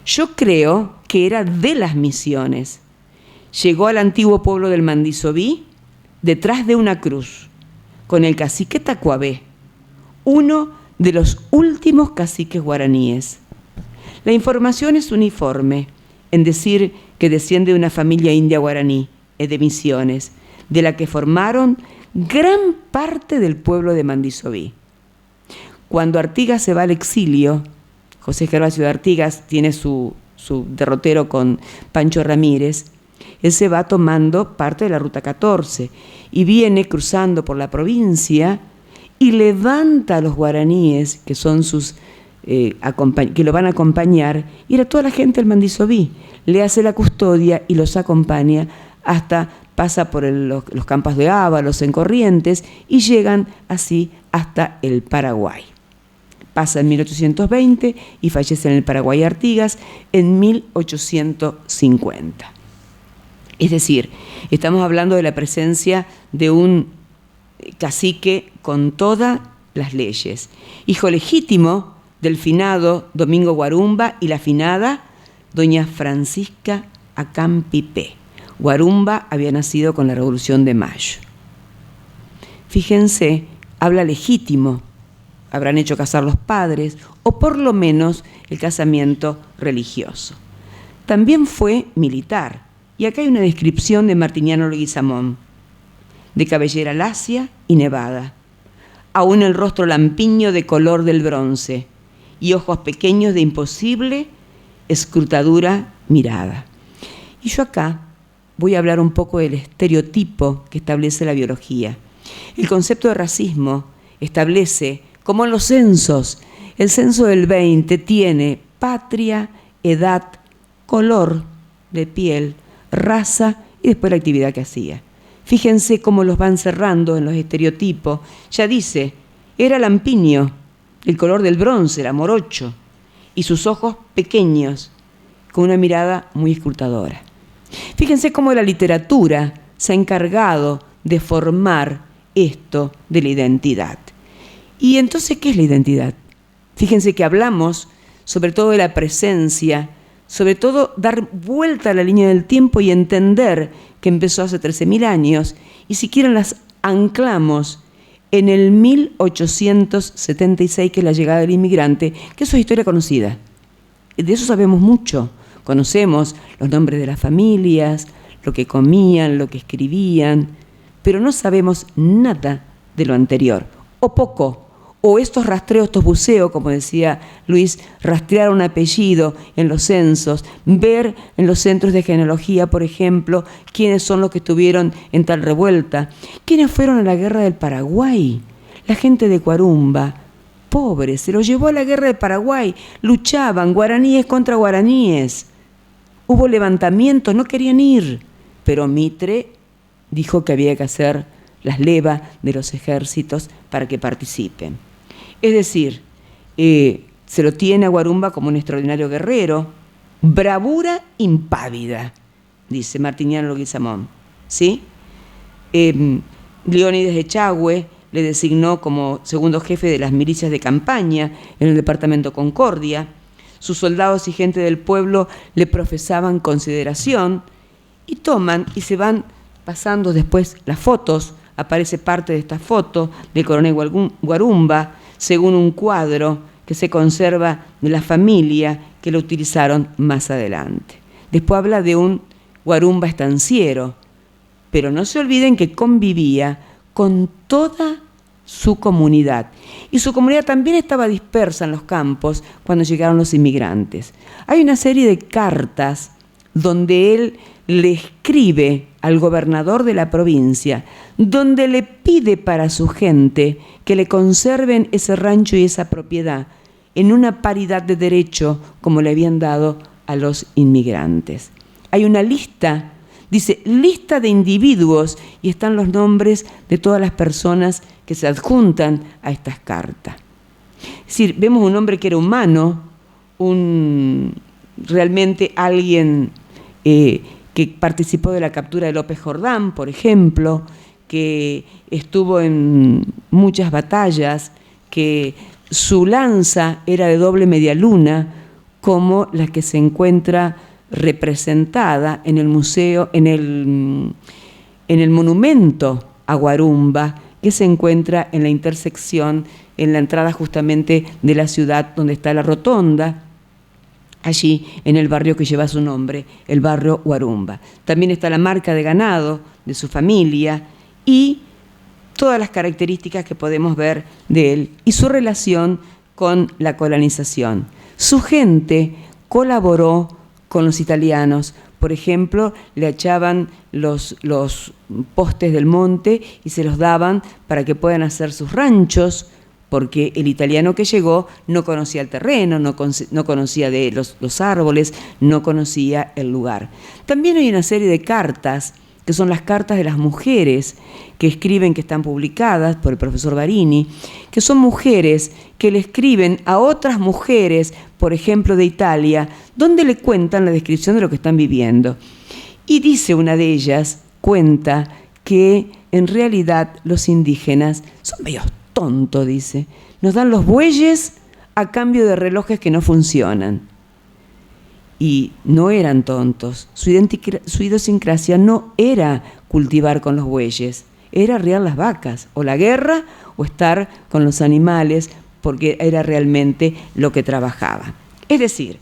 Speaker 2: Yo creo que era de las misiones. Llegó al antiguo pueblo del Mandisoví detrás de una cruz, con el cacique Tacuabé, uno de los últimos caciques guaraníes. La información es uniforme en decir que desciende de una familia india guaraní, de Misiones, de la que formaron gran parte del pueblo de Mandisoví. Cuando Artigas se va al exilio, José Gervasio de Artigas tiene su derrotero con Pancho Ramírez, él se va tomando parte de la Ruta 14 y viene cruzando por la provincia y levanta a los guaraníes, que son sus que lo van a acompañar, y era toda la gente del Mandisoví. Le hace la custodia y los acompaña hasta, pasa por los campos de Ábalos, en Corrientes, y llegan así hasta el Paraguay. Pasa en 1820 y fallece en el Paraguay Artigas en 1850. Es decir, estamos hablando de la presencia de un cacique con todas las leyes, hijo legítimo del finado Domingo Guarumba y la finada doña Francisca Acampipé. Guarumba había nacido con la Revolución de Mayo. Fíjense, habla legítimo, habrán hecho casar los padres, o por lo menos el casamiento religioso. También fue militar, y acá hay una descripción de Martiniano Leguizamón, de cabellera lacia y nevada, aún el rostro lampiño de color del bronce, y ojos pequeños de imposible escrutadura mirada. Y yo acá voy a hablar un poco del estereotipo que establece la biología. El concepto de racismo establece, como en los censos, el censo del 20 tiene patria, edad, color de piel, raza y después la actividad que hacía. Fíjense cómo los van cerrando en los estereotipos. Ya dice, era lampiño, el color del bronce, era morocho, y sus ojos pequeños, con una mirada muy escrutadora. Fíjense cómo la literatura se ha encargado de formar esto de la identidad. Y entonces, ¿qué es la identidad? Fíjense que hablamos sobre todo de la presencia, sobre todo dar vuelta a la línea del tiempo y entender que empezó hace 13.000 años, y si quieren las anclamos en el 1876, que es la llegada del inmigrante, que eso es historia conocida. De eso sabemos mucho. Conocemos los nombres de las familias, lo que comían, lo que escribían, pero no sabemos nada de lo anterior, o poco. O estos rastreos, estos buceos, como decía Luis, rastrear un apellido en los censos, ver en los centros de genealogía, por ejemplo, quiénes son los que estuvieron en tal revuelta, quiénes fueron a la guerra del Paraguay, la gente de Guarumba, pobres, se los llevó a la guerra del Paraguay, luchaban guaraníes contra guaraníes, hubo levantamientos, no querían ir, pero Mitre dijo que había que hacer las levas de los ejércitos para que participen. Es decir, se lo tiene a Guarumba como un extraordinario guerrero, bravura impávida, dice Martiniano Leguizamón, ¿sí? Leónides Echagüe le designó como segundo jefe de las milicias de campaña en el departamento Concordia. Sus soldados y gente del pueblo le profesaban consideración y toman y se van pasando después las fotos. Aparece parte de esta foto del coronel Guarumba, según un cuadro que se conserva de la familia que lo utilizaron más adelante. Después habla de un Guarumba estanciero, pero no se olviden que convivía con toda su comunidad. Y su comunidad también estaba dispersa en los campos cuando llegaron los inmigrantes. Hay una serie de cartas donde él le escribe al gobernador de la provincia, donde le pide para su gente que le conserven ese rancho y esa propiedad en una paridad de derecho como le habían dado a los inmigrantes. Hay una lista, dice, lista de individuos, y están los nombres de todas las personas que se adjuntan a estas cartas. Es decir, vemos un hombre que era humano, realmente alguien que participó de la captura de López Jordán, por ejemplo, que estuvo en muchas batallas, que su lanza era de doble media luna, como la que se encuentra representada en el museo, en el monumento a Guarumba, que se encuentra en la intersección, en la entrada justamente de la ciudad donde está la rotonda, allí en el barrio que lleva su nombre, el barrio Guarumba. También está la marca de ganado de su familia y todas las características que podemos ver de él y su relación con la colonización. Su gente colaboró con los italianos. Por ejemplo, le echaban los postes del monte y se los daban para que puedan hacer sus ranchos, porque el italiano que llegó no conocía el terreno, no conocía de los árboles, no conocía el lugar. También hay una serie de cartas, que son las cartas de las mujeres que escriben, que están publicadas por el profesor Barini, que son mujeres que le escriben a otras mujeres, por ejemplo de Italia, donde le cuentan la descripción de lo que están viviendo. Y dice una de ellas, cuenta que en realidad los indígenas son medio tontos, dice. Nos dan los bueyes a cambio de relojes que no funcionan. Y no eran tontos. Su idiosincrasia no era cultivar con los bueyes, era arriar las vacas, o la guerra, o estar con los animales, porque era realmente lo que trabajaba. Es decir,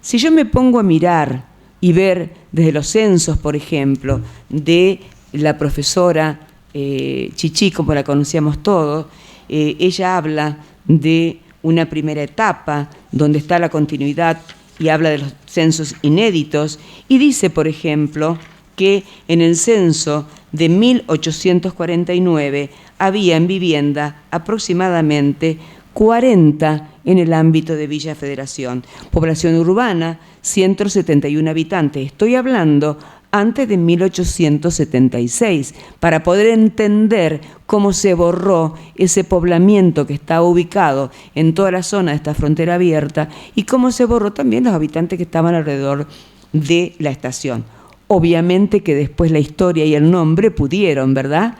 Speaker 2: si yo me pongo a mirar y ver desde los censos, por ejemplo, de la profesora Chichi, como la conocíamos todos, ella habla de una primera etapa donde está la continuidad y habla de los censos inéditos y dice, por ejemplo, que en el censo de 1849 había en vivienda aproximadamente 40 en el ámbito de Villa Federación. Población urbana, 171 habitantes. Estoy hablando antes de 1876, para poder entender cómo se borró ese poblamiento que estaba ubicado en toda la zona de esta frontera abierta y cómo se borró también los habitantes que estaban alrededor de la estación. Obviamente que después la historia y el nombre pudieron, ¿verdad?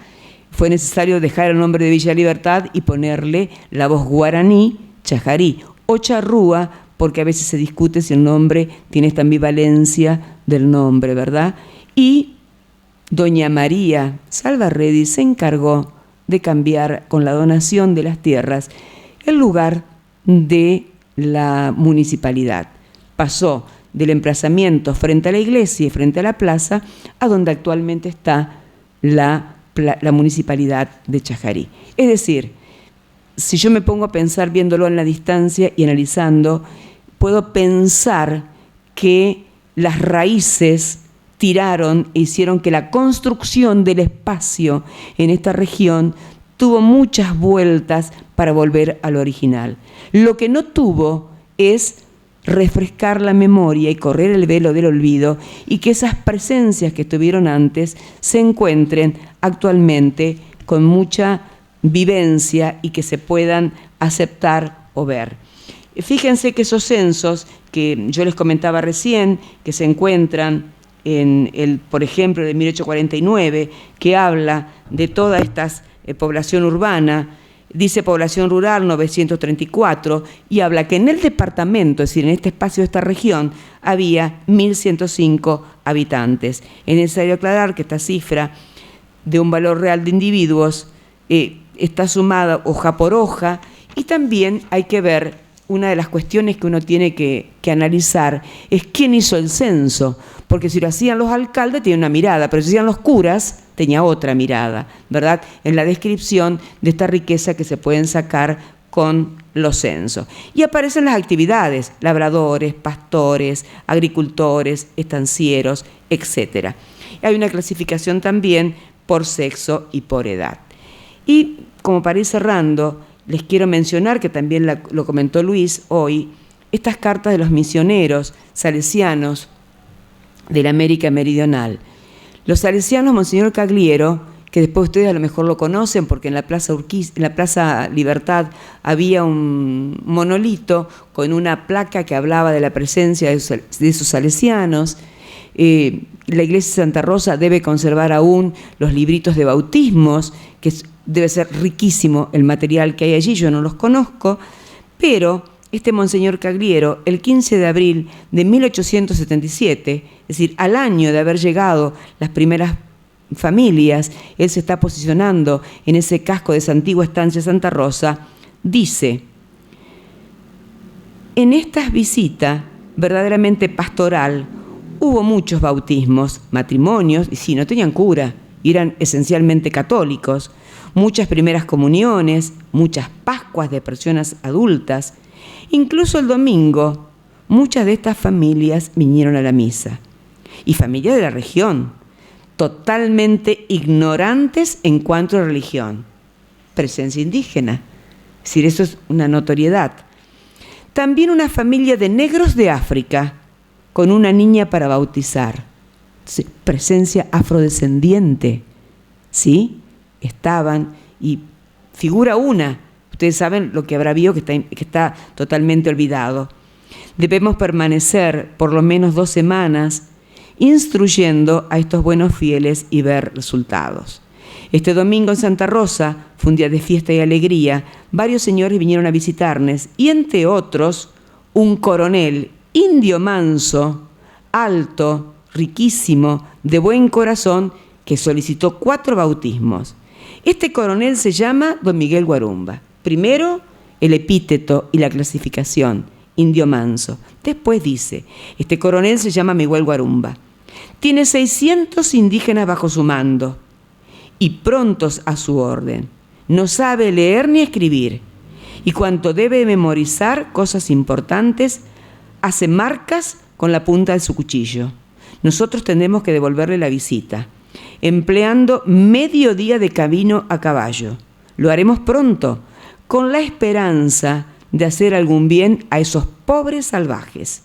Speaker 2: Fue necesario dejar el nombre de Villa Libertad y ponerle la voz guaraní, Chajarí, o charrúa, porque a veces se discute si el nombre tiene esta ambivalencia del nombre, ¿verdad? Y doña María Salvarredi se encargó de cambiar con la donación de las tierras el lugar de la municipalidad. Pasó del emplazamiento frente a la iglesia y frente a la plaza a donde actualmente está la municipalidad de Chajarí. Es decir, si yo me pongo a pensar viéndolo en la distancia y analizando, puedo pensar que las raíces tiraron e hicieron que la construcción del espacio en esta región tuvo muchas vueltas para volver a lo original. Lo que no tuvo es refrescar la memoria y correr el velo del olvido y que esas presencias que estuvieron antes se encuentren actualmente con mucha vivencia y que se puedan aceptar o ver. Fíjense que esos censos que yo les comentaba recién, que se encuentran en el, por ejemplo, de 1849, que habla de toda esta población urbana, dice población rural 934, y habla que en el departamento, es decir, en este espacio de esta región, había 1.105 habitantes. Es necesario aclarar que esta cifra de un valor real de individuos está sumada hoja por hoja, y también hay que ver, una de las cuestiones que uno tiene que analizar es quién hizo el censo, porque si lo hacían los alcaldes tenía una mirada, pero si lo hacían los curas tenía otra mirada, ¿verdad? En la descripción de esta riqueza que se pueden sacar con los censos. Y aparecen las actividades, labradores, pastores, agricultores, estancieros, etc. Hay una clasificación también por sexo y por edad. Y como para ir cerrando, les quiero mencionar, que también lo comentó Luis hoy, estas cartas de los misioneros salesianos de la América Meridional. Los salesianos, Monseñor Cagliero, que después ustedes a lo mejor lo conocen porque en la Plaza Libertad había un monolito con una placa que hablaba de la presencia de esos salesianos. La iglesia de Santa Rosa debe conservar aún los libritos de bautismos, que debe ser riquísimo el material que hay allí, yo no los conozco, pero este Monseñor Cagliero, el 15 de abril de 1877, es decir, al año de haber llegado las primeras familias, él se está posicionando en ese casco de esa antigua estancia Santa Rosa, dice: en esta visita verdaderamente pastoral hubo muchos bautismos, matrimonios, y sí, no tenían cura, eran esencialmente católicos, muchas primeras comuniones, muchas pascuas de personas adultas. Incluso el domingo, muchas de estas familias vinieron a la misa. Y familias de la región, totalmente ignorantes en cuanto a religión. Presencia indígena. Es decir, eso es una notoriedad. También una familia de negros de África con una niña para bautizar. Presencia afrodescendiente, ¿sí? Estaban, y figura una, ustedes saben lo que habrá habido que está totalmente olvidado. Debemos permanecer por lo menos 2 semanas instruyendo a estos buenos fieles y ver resultados. Este domingo en Santa Rosa fue un día de fiesta y alegría. Varios señores vinieron a visitarnos y entre otros un coronel indio manso, alto, riquísimo, de buen corazón, que solicitó 4 bautismos. Este coronel se llama Don Miguel Guarumba. Primero, el epíteto y la clasificación, indio manso. Después dice, este coronel se llama Miguel Guarumba. Tiene 600 indígenas bajo su mando y prontos a su orden. No sabe leer ni escribir. Y cuanto debe memorizar cosas importantes, hace marcas con la punta de su cuchillo. Nosotros tendremos que devolverle la visita, empleando medio día de camino a caballo. Lo haremos pronto, con la esperanza de hacer algún bien a esos pobres salvajes.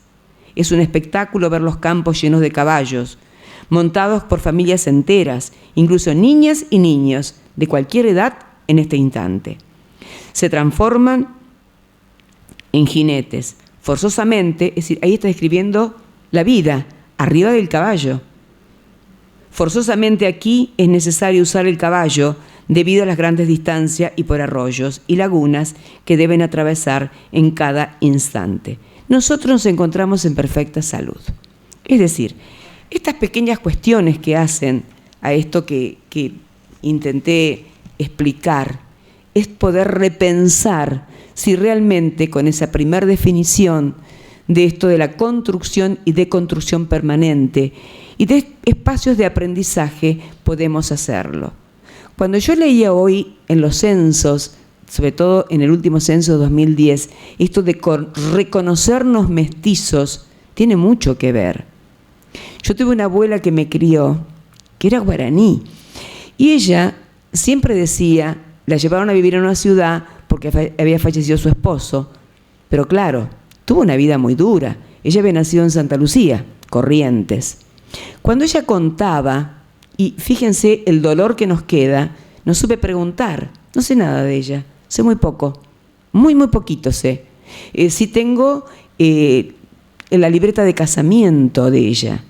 Speaker 2: Es un espectáculo ver los campos llenos de caballos, montados por familias enteras, incluso niñas y niños de cualquier edad en este instante. Se transforman en jinetes, forzosamente, es decir, ahí está describiendo la vida, arriba del caballo. Forzosamente aquí es necesario usar el caballo debido a las grandes distancias y por arroyos y lagunas que deben atravesar en cada instante. Nosotros nos encontramos en perfecta salud. Es decir, estas pequeñas cuestiones que hacen a esto que intenté explicar es poder repensar si realmente con esa primera definición de esto de la construcción y deconstrucción permanente y de espacios de aprendizaje podemos hacerlo. Cuando yo leía hoy en los censos, sobre todo en el último censo de 2010, esto de reconocernos mestizos tiene mucho que ver. Yo tuve una abuela que me crió, que era guaraní, y ella siempre decía, la llevaron a vivir en una ciudad porque había fallecido su esposo, pero claro, tuvo una vida muy dura. Ella había nacido en Santa Lucía, Corrientes. Cuando ella contaba, y fíjense el dolor que nos queda, no supe preguntar, no sé nada de ella, sé muy poco, muy poquito sé. Sí tengo la libreta de casamiento de ella,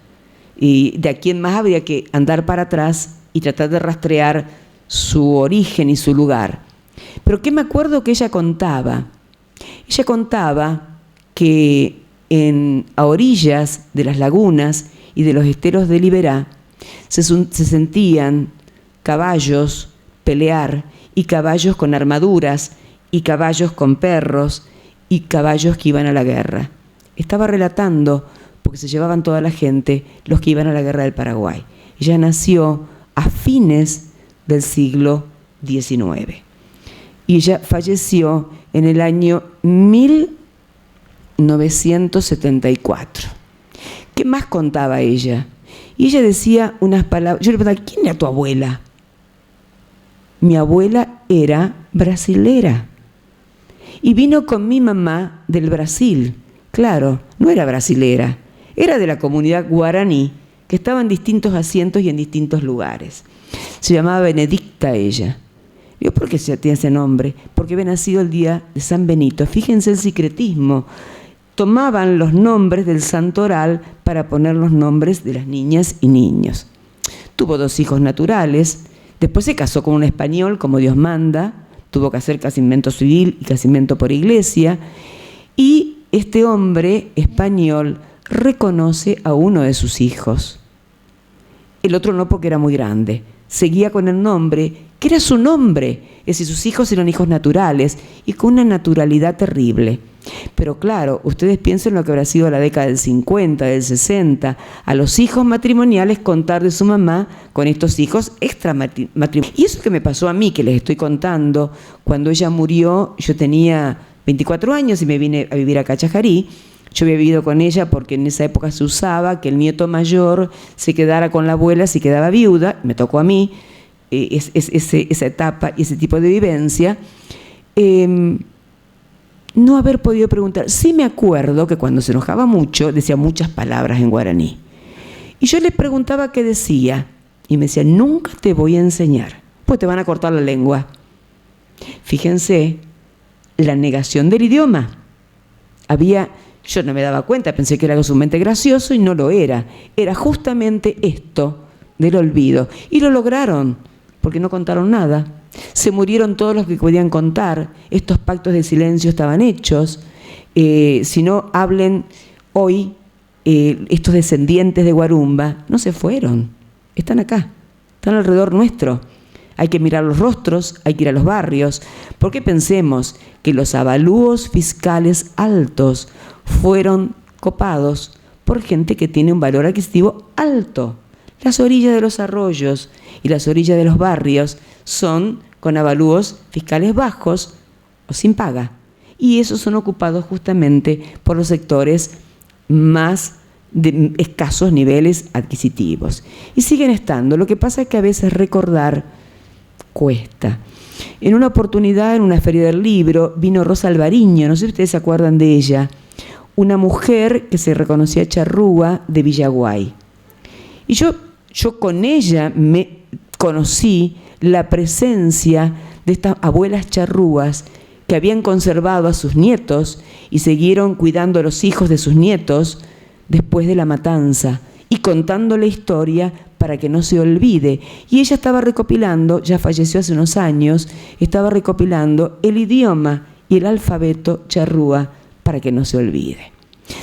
Speaker 2: y de aquí en más habría que andar para atrás y tratar de rastrear su origen y su lugar. Pero ¿qué me acuerdo que ella contaba? Ella contaba que a orillas de las lagunas y de los esteros de Liberá se sentían caballos pelear, y caballos con armaduras, y caballos con perros, y caballos que iban a la guerra. Estaba relatando, porque se llevaban toda la gente, los que iban a la guerra del Paraguay. Ella nació a fines del siglo XIX. Y ella falleció en el año 1974. ¿Qué más contaba ella? Y ella decía unas palabras. Yo le preguntaba, ¿quién era tu abuela? Mi abuela era brasilera. Y vino con mi mamá del Brasil. Claro, no era brasilera. Era de la comunidad guaraní, que estaba en distintos asientos y en distintos lugares. Se llamaba Benedicta ella. Digo, ¿por qué se tiene ese nombre? Porque había nacido el día de San Benito. Fíjense el secretismo. Tomaban los nombres del santoral para poner los nombres de las niñas y niños. Tuvo 2 hijos naturales. Después se casó con un español, como Dios manda. Tuvo que hacer casamiento civil y casamiento por iglesia. Y este hombre español reconoce a uno de sus hijos. El otro no, porque era muy grande. Seguía con el nombre, que era su nombre. Es decir, sus hijos eran hijos naturales y con una naturalidad terrible. Pero claro, ustedes piensen lo que habrá sido la década del 50, del 60, a los hijos matrimoniales contar de su mamá con estos hijos extramatrimoniales. Y eso que me pasó a mí, que les estoy contando, cuando ella murió, yo tenía 24 años y me vine a vivir acá a Chajarí. Yo había vivido con ella porque en esa época se usaba que el nieto mayor se quedara con la abuela si quedaba viuda. Me tocó a mí esa etapa y ese tipo de vivencia. no haber podido preguntar. Sí me acuerdo que cuando se enojaba mucho decía muchas palabras en guaraní. Y yo le preguntaba qué decía. Y me decía, nunca te voy a enseñar, pues te van a cortar la lengua. Fíjense, la negación del idioma. Yo no me daba cuenta, pensé que era algo sumamente gracioso y no lo era. Era justamente esto del olvido. Y lo lograron, porque no contaron nada. Se murieron todos los que podían contar. Estos pactos de silencio estaban hechos. Si no, hablen hoy, estos descendientes de Guarumba no se fueron. Están acá, están alrededor nuestro. Hay que mirar los rostros, hay que ir a los barrios, porque pensemos que los avalúos fiscales altos fueron copados por gente que tiene un valor adquisitivo alto. Las orillas de los arroyos y las orillas de los barrios son con avalúos fiscales bajos o sin paga. Y esos son ocupados justamente por los sectores más de escasos niveles adquisitivos. Y siguen estando. Lo que pasa es que a veces recordar cuesta. En una oportunidad, en una feria del libro, vino Rosa Alvariño, no sé si ustedes se acuerdan de ella, una mujer que se reconocía charrúa de Villaguay. Y yo con ella me conocí la presencia de estas abuelas charrúas que habían conservado a sus nietos y siguieron cuidando a los hijos de sus nietos después de la matanza y contando la historia para que no se olvide. Y ella estaba recopilando, ya falleció hace unos años, estaba recopilando el idioma y el alfabeto charrúa para que no se olvide.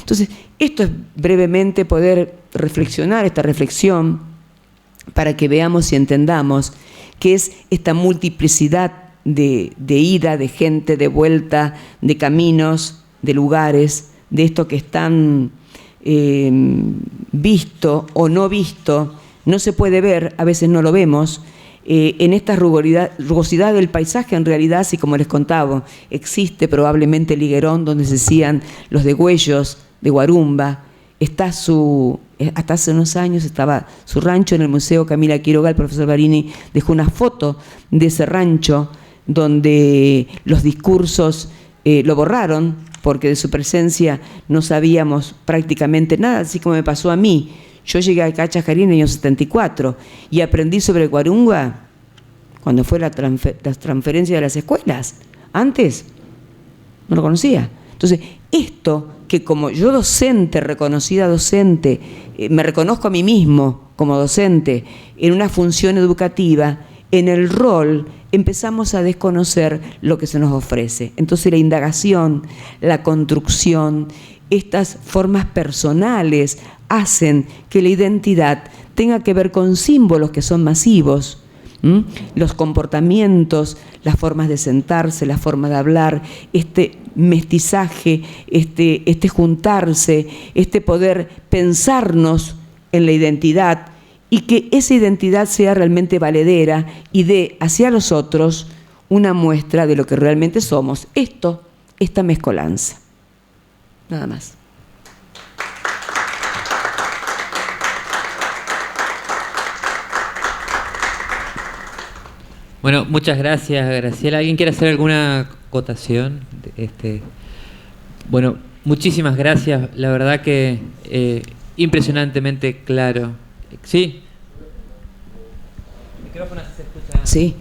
Speaker 2: Entonces, esto es brevemente poder reflexionar, esta reflexión, para que veamos y entendamos qué es esta multiplicidad de ida, de gente, de vuelta, de caminos, de lugares, de esto que están visto o no visto, no se puede ver, a veces no lo vemos, en esta rugosidad del paisaje. En realidad, así como les contaba, existe probablemente el higuerón donde se hacían los degüellos de Guarumba, hasta hace unos años estaba su rancho en el Museo Camila Quiroga. El profesor Barini dejó una foto de ese rancho donde los discursos lo borraron, porque de su presencia no sabíamos prácticamente nada, así como me pasó a mí. Yo llegué acá a Chajarí en el año 74 y aprendí sobre Guarumba cuando fue la transferencia de las escuelas. Antes no lo conocía. Entonces, esto que como yo docente, reconocida docente, me reconozco a mí mismo como docente en una función educativa, en el rol empezamos a desconocer lo que se nos ofrece. Entonces la indagación, la construcción, estas formas personales hacen que la identidad tenga que ver con símbolos que son masivos. Los comportamientos, las formas de sentarse, las formas de hablar, este mestizaje, este juntarse, este poder pensarnos en la identidad y que esa identidad sea realmente valedera y dé hacia los otros una muestra de lo que realmente somos. Esta mezcolanza. Nada más.
Speaker 3: Bueno, muchas gracias, Graciela. ¿Alguien quiere hacer alguna acotación? Bueno, muchísimas gracias. La verdad que impresionantemente claro. ¿Sí? ¿El micrófono se escucha?
Speaker 2: Sí.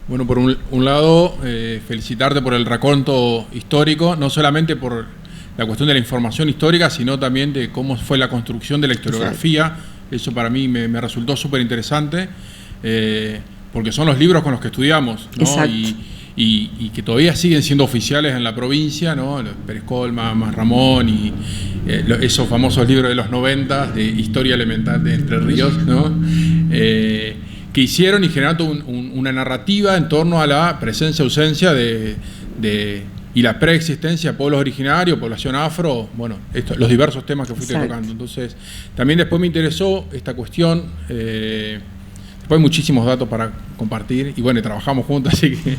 Speaker 1: Bueno, por un lado, felicitarte por el raconto histórico, no solamente por la cuestión de la información histórica, sino también de cómo fue la construcción de la historiografía. Exacto. Eso para mí me resultó súper interesante, porque son los libros con los que estudiamos, ¿no?
Speaker 2: Exacto.
Speaker 1: Y que todavía siguen siendo oficiales en la provincia, ¿no? Pérez Colma, más Ramón y esos famosos libros de los 90 de historia elemental de Entre Ríos, ¿no? Que hicieron y generaron una narrativa en torno a la presencia-ausencia y la preexistencia de pueblos originarios, población afro, bueno, los diversos temas que fuiste tocando. Entonces, también después me interesó esta cuestión. Después hay muchísimos datos para compartir y bueno, trabajamos juntos, así que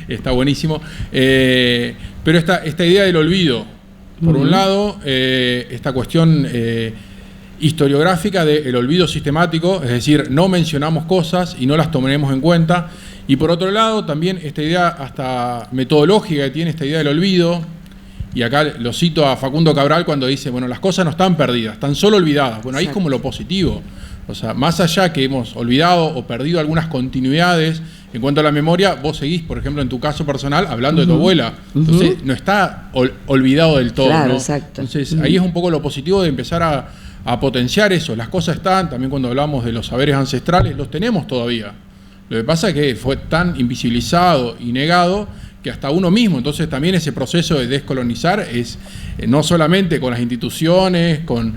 Speaker 1: está buenísimo. Pero esta idea del olvido, por un lado, esta cuestión historiográfica del olvido sistemático, es decir, no mencionamos cosas y no las tomaremos en cuenta. Y por otro lado, también esta idea hasta metodológica que tiene esta idea del olvido, y acá lo cito a Facundo Cabral cuando dice, bueno, las cosas no están perdidas, están solo olvidadas. Bueno, ahí es como lo positivo. O sea, más allá que hemos olvidado o perdido algunas continuidades en cuanto a la memoria, vos seguís, por ejemplo, en tu caso personal, hablando de tu abuela. Entonces, no está olvidado del todo.
Speaker 2: Claro,
Speaker 1: ¿no?
Speaker 2: exacto.
Speaker 1: Entonces, ahí es un poco lo positivo de empezar a potenciar eso. Las cosas están, también cuando hablamos de los saberes ancestrales, los tenemos todavía. Lo que pasa es que fue tan invisibilizado y negado que hasta uno mismo. Entonces también ese proceso de descolonizar es no solamente con las instituciones, con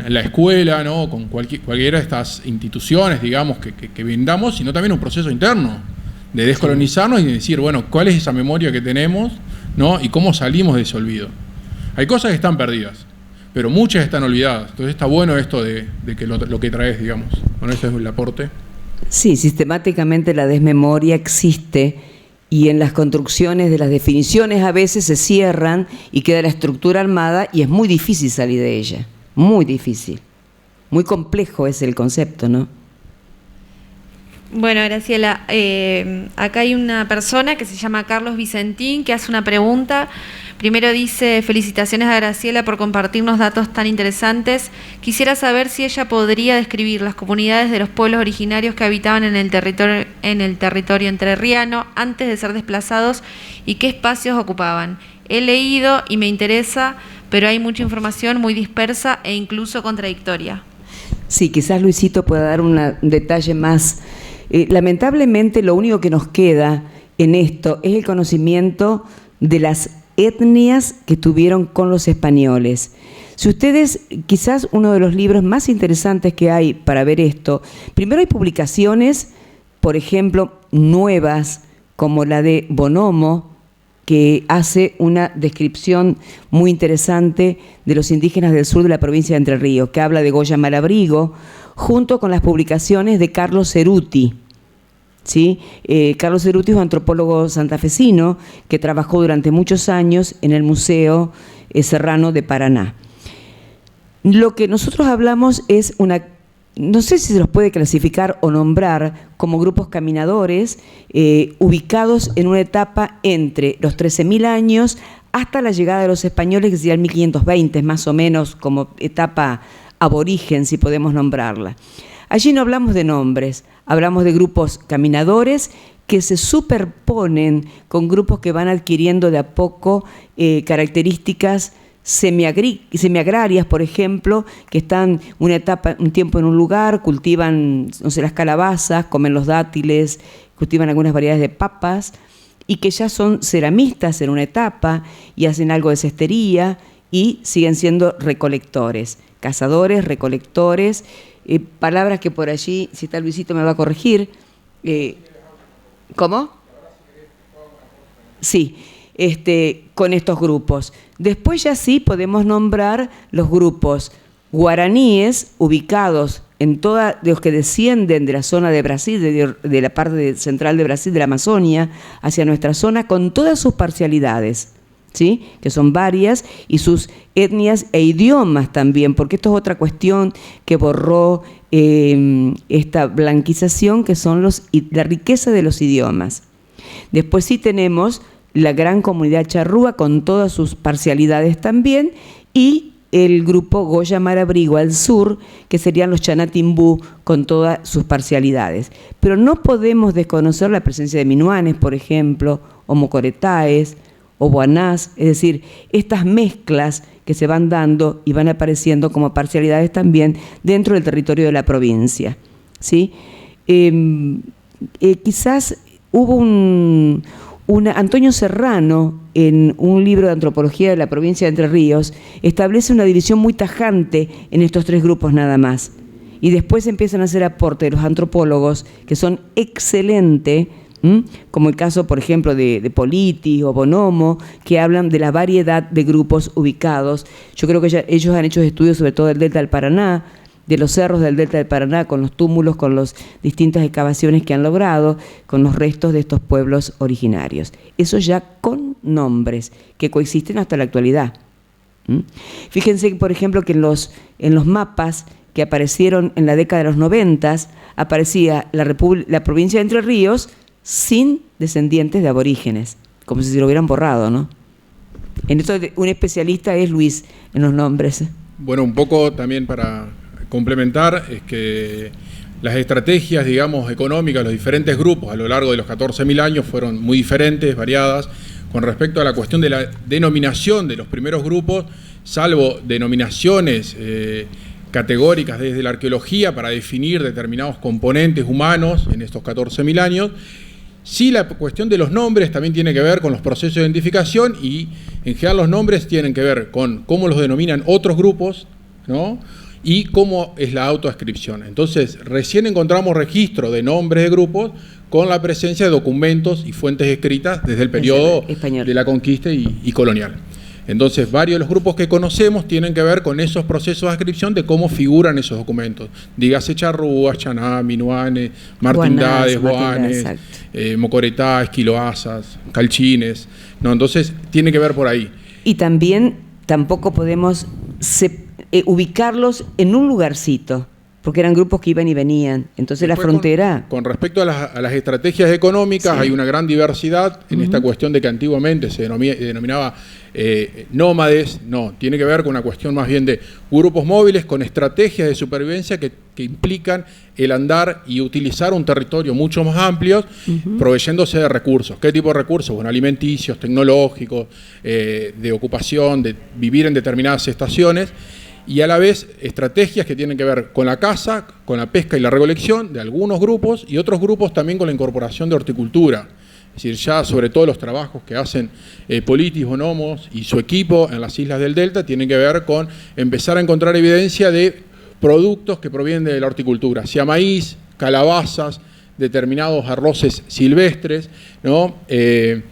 Speaker 1: la escuela, ¿no? Con cualquiera de estas instituciones, digamos, que brindamos, sino también un proceso interno de descolonizarnos y de decir, bueno, ¿cuál es esa memoria que tenemos, ¿no? Y cómo salimos de ese olvido. Hay cosas que están perdidas, pero muchas están olvidadas. Entonces está bueno esto de que lo que traes, digamos. Bueno, ese es el aporte.
Speaker 2: Sí, sistemáticamente la desmemoria existe y en las construcciones de las definiciones a veces se cierran y queda la estructura armada y es muy difícil salir de ella, muy difícil. Muy complejo es el concepto, ¿no?
Speaker 4: Bueno, Graciela, acá hay una persona que se llama Carlos Vicentín que hace una pregunta. Primero dice, felicitaciones a Graciela por compartirnos datos tan interesantes. Quisiera saber si ella podría describir las comunidades de los pueblos originarios que habitaban en el territorio entrerriano antes de ser desplazados y qué espacios ocupaban. He leído y me interesa, pero hay mucha información muy dispersa e incluso contradictoria.
Speaker 2: Sí, quizás Luisito pueda dar un detalle más. Lamentablemente lo único que nos queda en esto es el conocimiento de las etnias que tuvieron con los españoles. Si ustedes, quizás uno de los libros más interesantes que hay para ver esto, primero hay publicaciones, por ejemplo, nuevas, como la de Bonomo, que hace una descripción muy interesante de los indígenas del sur de la provincia de Entre Ríos, que habla de Goya Malabrigo, junto con las publicaciones de Carlos Ceruti. ¿Sí? Carlos Ceruti es un antropólogo santafesino que trabajó durante muchos años en el Museo Serrano de Paraná. Lo que nosotros hablamos es no sé si se los puede clasificar o nombrar como grupos caminadores ubicados en una etapa entre los 13.000 años hasta la llegada de los españoles, que sería el 1520, más o menos como etapa aborigen, si podemos nombrarla. Allí no hablamos de nombres, hablamos de grupos caminadores que se superponen con grupos que van adquiriendo de a poco características semiagrarias, por ejemplo, que están un tiempo en un lugar, cultivan, no sé, las calabazas, comen los dátiles, cultivan algunas variedades de papas, y que ya son ceramistas en una etapa y hacen algo de cestería y siguen siendo recolectores, cazadores, recolectores, palabras que por allí, si está Luisito me va a corregir. ¿Cómo? Sí, con estos grupos. Después ya sí podemos nombrar los grupos guaraníes ubicados en toda, de los que descienden de la zona de Brasil, de la parte central de Brasil, de la Amazonia, hacia nuestra zona, con todas sus parcialidades, ¿sí? Que son varias, y sus etnias e idiomas también, porque esto es otra cuestión que borró esta blanquización, que son la riqueza de los idiomas. Después sí tenemos la gran comunidad charrúa con todas sus parcialidades también, y el grupo Goya Malabrigo al sur, que serían los Chanatimbú con todas sus parcialidades. Pero no podemos desconocer la presencia de minuanes, por ejemplo, o mocoretaes, o guanás, es decir, estas mezclas que se van dando y van apareciendo como parcialidades también dentro del territorio de la provincia, ¿sí? Quizás hubo Antonio Serrano, en un libro de antropología de la provincia de Entre Ríos, establece una división muy tajante en estos tres grupos nada más. Y después empiezan a hacer aporte de los antropólogos, que son excelentes, como el caso, por ejemplo, de Politi o Bonomo, que hablan de la variedad de grupos ubicados. Yo creo que ellos han hecho estudios sobre todo del Delta del Paraná, de los cerros del Delta del Paraná, con los túmulos, con las distintas excavaciones que han logrado, con los restos de estos pueblos originarios. Eso ya con nombres que coexisten hasta la actualidad. Fíjense, por ejemplo, que en los mapas que aparecieron en la década de los 90, aparecía la provincia de Entre Ríos sin descendientes de aborígenes, como si se lo hubieran borrado, ¿no? En esto un especialista es Luis en los nombres.
Speaker 1: Bueno, un poco también para complementar, es que las estrategias, digamos, económicas, los diferentes grupos a lo largo de los 14.000 años fueron muy diferentes, variadas. Con respecto a la cuestión de la denominación de los primeros grupos, salvo denominaciones categóricas desde la arqueología para definir determinados componentes humanos en estos 14.000 años, sí la cuestión de los nombres también tiene que ver con los procesos de identificación y en general los nombres tienen que ver con cómo los denominan otros grupos, ¿no? Y cómo es la autoascripción. Entonces, recién encontramos registro de nombres de grupos con la presencia de documentos y fuentes escritas desde el periodo de la conquista y colonial. Entonces, varios de los grupos que conocemos tienen que ver con esos procesos de ascripción de cómo figuran esos documentos. Dígase charrúas, chaná, minuanes, martindades, boanes, mocoretá, esquiloazas, calchines, ¿no? Entonces, tiene que ver por ahí.
Speaker 2: Y también tampoco podemos ubicarlos en un lugarcito, porque eran grupos que iban y venían. Entonces después, la frontera...
Speaker 1: Con respecto a las estrategias económicas, hay una gran diversidad en esta cuestión de que antiguamente se denominaba nómades. No, tiene que ver con una cuestión más bien de grupos móviles con estrategias de supervivencia que implican el andar y utilizar un territorio mucho más amplio, proveyéndose de recursos. ¿Qué tipo de recursos? Bueno, alimenticios, tecnológicos, de ocupación, de vivir en determinadas estaciones, y a la vez estrategias que tienen que ver con la caza, con la pesca y la recolección de algunos grupos y otros grupos también con la incorporación de horticultura. Es decir, ya sobre todo los trabajos que hacen Politis, Bonomos y su equipo en las islas del Delta tienen que ver con empezar a encontrar evidencia de productos que provienen de la horticultura, sea maíz, calabazas, determinados arroces silvestres, ¿no? Que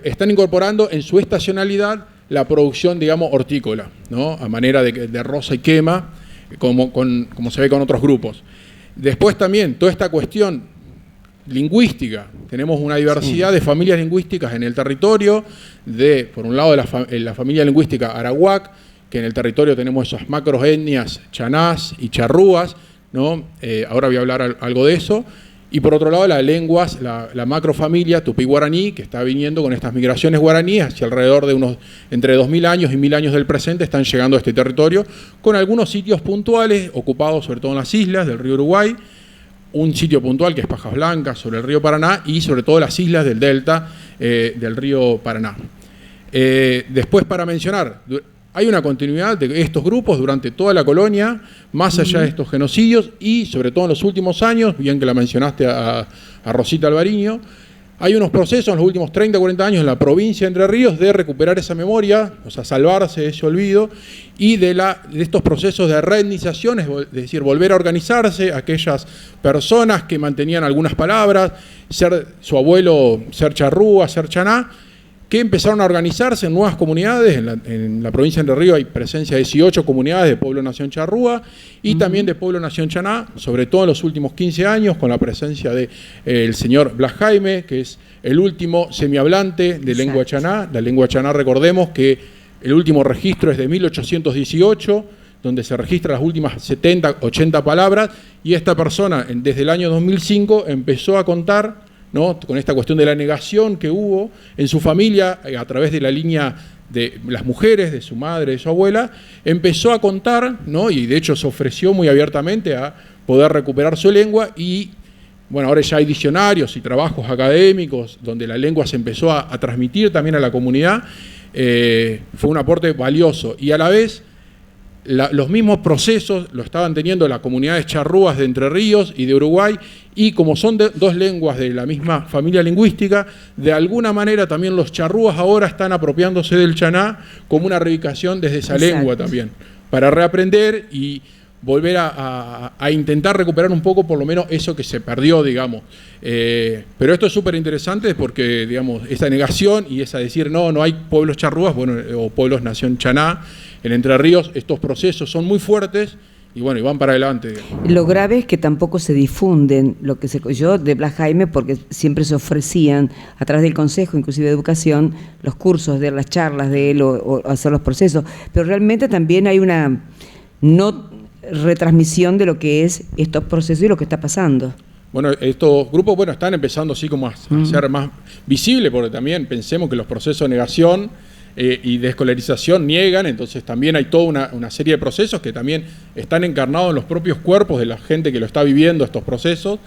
Speaker 1: están incorporando en su estacionalidad la producción, digamos, hortícola, ¿no? A manera de roza y quema, como se ve con otros grupos. Después también, toda esta cuestión lingüística. Tenemos una diversidad de familias lingüísticas en el territorio, por un lado la familia lingüística arawak, que en el territorio tenemos esas macroetnias chanás y charrúas, ¿no? Ahora voy a hablar algo de eso. Y por otro lado, las lenguas, la macrofamilia tupí-guaraní, que está viniendo con estas migraciones guaraníes hacia alrededor de entre 2.000 años y 1.000 años del presente, están llegando a este territorio, con algunos sitios puntuales ocupados sobre todo en las islas del río Uruguay, un sitio puntual que es Pajas Blancas, sobre el río Paraná, y sobre todo las islas del delta del río Paraná. Después, para mencionar, hay una continuidad de estos grupos durante toda la colonia, más allá de estos genocidios, y sobre todo en los últimos años, bien que la mencionaste a Rosita Alvariño, hay unos procesos en los últimos 30, 40 años en la provincia de Entre Ríos de recuperar esa memoria, o sea, salvarse de ese olvido, y de estos procesos de reetnización, es decir, volver a organizarse aquellas personas que mantenían algunas palabras, su abuelo ser charrúa, ser chaná, que empezaron a organizarse en nuevas comunidades. En la provincia de Entre Ríos hay presencia de 18 comunidades de Pueblo Nación Charrúa y también de Pueblo Nación Chaná, sobre todo en los últimos 15 años, con la presencia del señor Blas Jaime, que es el último semihablante de lengua chaná. La lengua chaná, recordemos que el último registro es de 1818, donde se registran las últimas 70, 80 palabras, y esta persona, desde el año 2005, empezó a contar, ¿no? Con esta cuestión de la negación que hubo en su familia a través de la línea de las mujeres, de su madre, de su abuela, empezó a contar, ¿no? Y de hecho se ofreció muy abiertamente a poder recuperar su lengua y, bueno, ahora ya hay diccionarios y trabajos académicos donde la lengua se empezó a transmitir también a la comunidad. Fue un aporte valioso y a la vez los mismos procesos lo estaban teniendo las comunidades charrúas de Entre Ríos y de Uruguay, y como son dos lenguas de la misma familia lingüística, de alguna manera también los charrúas ahora están apropiándose del chaná como una reivindicación desde esa lengua también, para reaprender y volver a intentar recuperar un poco por lo menos eso que se perdió, digamos. Pero esto es súper interesante porque, digamos, esa negación y esa decir no hay pueblos charrúas, bueno, o pueblos nación chaná, en Entre Ríos estos procesos son muy fuertes y bueno, y van para adelante.
Speaker 2: Lo grave es que tampoco se difunden yo de Blas Jaime, porque siempre se ofrecían a través del Consejo, inclusive de Educación, los cursos de las charlas de él o hacer los procesos, pero realmente también hay una no retransmisión de lo que es estos procesos y lo que está pasando.
Speaker 1: Bueno, estos grupos están empezando así como a ser más visibles, porque también pensemos que los procesos de negación y de escolarización niegan, entonces también hay toda una serie de procesos que también están encarnados en los propios cuerpos de la gente que lo está viviendo estos procesos,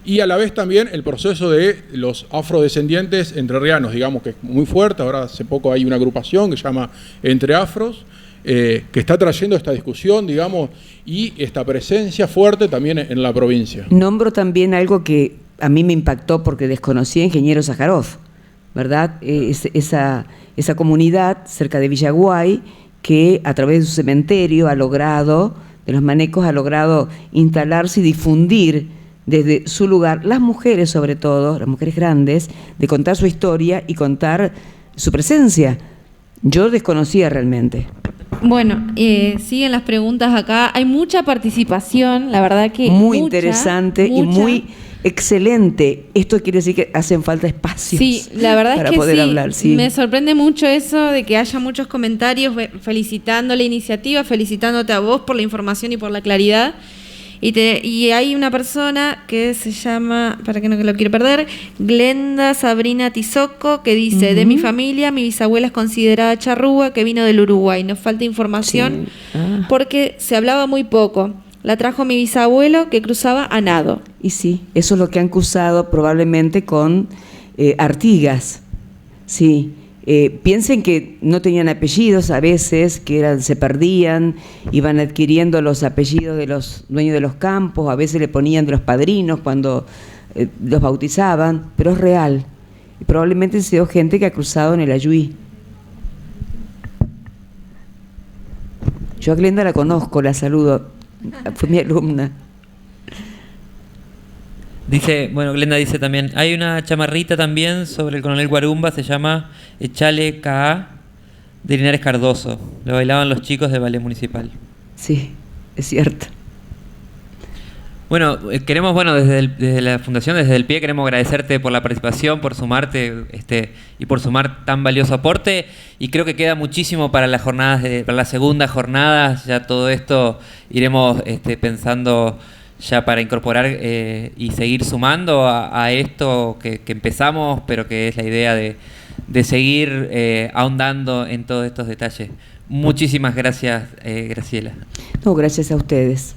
Speaker 1: y a la vez también el proceso de los afrodescendientes entrerrianos, digamos que es muy fuerte. Ahora hace poco hay una agrupación que se llama Entre Afros, que está trayendo esta discusión, digamos, y esta presencia fuerte también en la provincia.
Speaker 2: Nombro también algo que a mí me impactó porque desconocí a Ingeniero Sájarov, ¿verdad? Esa comunidad cerca de Villaguay que a través de su cementerio de los manecos, ha logrado instalarse y difundir desde su lugar, las mujeres sobre todo, las mujeres grandes, de contar su historia y contar su presencia. Yo desconocía realmente.
Speaker 4: Bueno, siguen las preguntas acá. Hay mucha participación, la verdad que
Speaker 2: muy interesante y muy excelente. Esto quiere decir que hacen falta espacios.
Speaker 4: Sí, la verdad
Speaker 2: para
Speaker 4: es que
Speaker 2: poder
Speaker 4: sí,
Speaker 2: hablar. Sí.
Speaker 4: Me sorprende mucho eso de que haya muchos comentarios felicitando la iniciativa, felicitándote a vos por la información y por la claridad. Y hay una persona que se llama, para que no lo quiero perder, Glenda Sabrina Tizoco, que dice: de mi familia, mi bisabuela es considerada charrúa, que vino del Uruguay. Nos falta información porque se hablaba muy poco. La trajo mi bisabuelo, que cruzaba a nado.
Speaker 2: Y sí, eso es lo que han cruzado probablemente con Artigas. Sí. Piensen que no tenían apellidos a veces, que se perdían, iban adquiriendo los apellidos de los dueños de los campos, a veces le ponían de los padrinos cuando los bautizaban, pero es real. Y probablemente sea gente que ha cruzado en el Ayuí. Yo a Glenda la conozco, la saludo, fue mi alumna.
Speaker 3: Glenda dice también, hay una chamarrita también sobre el coronel Guarumba, se llama Echale K.A. de Linares Cardoso. Lo bailaban los chicos del ballet municipal.
Speaker 2: Sí, es cierto.
Speaker 3: Bueno, queremos, desde la Fundación, desde el pie, queremos agradecerte por la participación, por sumarte y por sumar tan valioso aporte. Y creo que queda muchísimo para las jornadas, para la segunda jornada. Ya todo esto iremos pensando ya para incorporar y seguir sumando a esto que empezamos, pero que es la idea de seguir ahondando en todos estos detalles. Muchísimas gracias, Graciela.
Speaker 2: No, gracias a ustedes.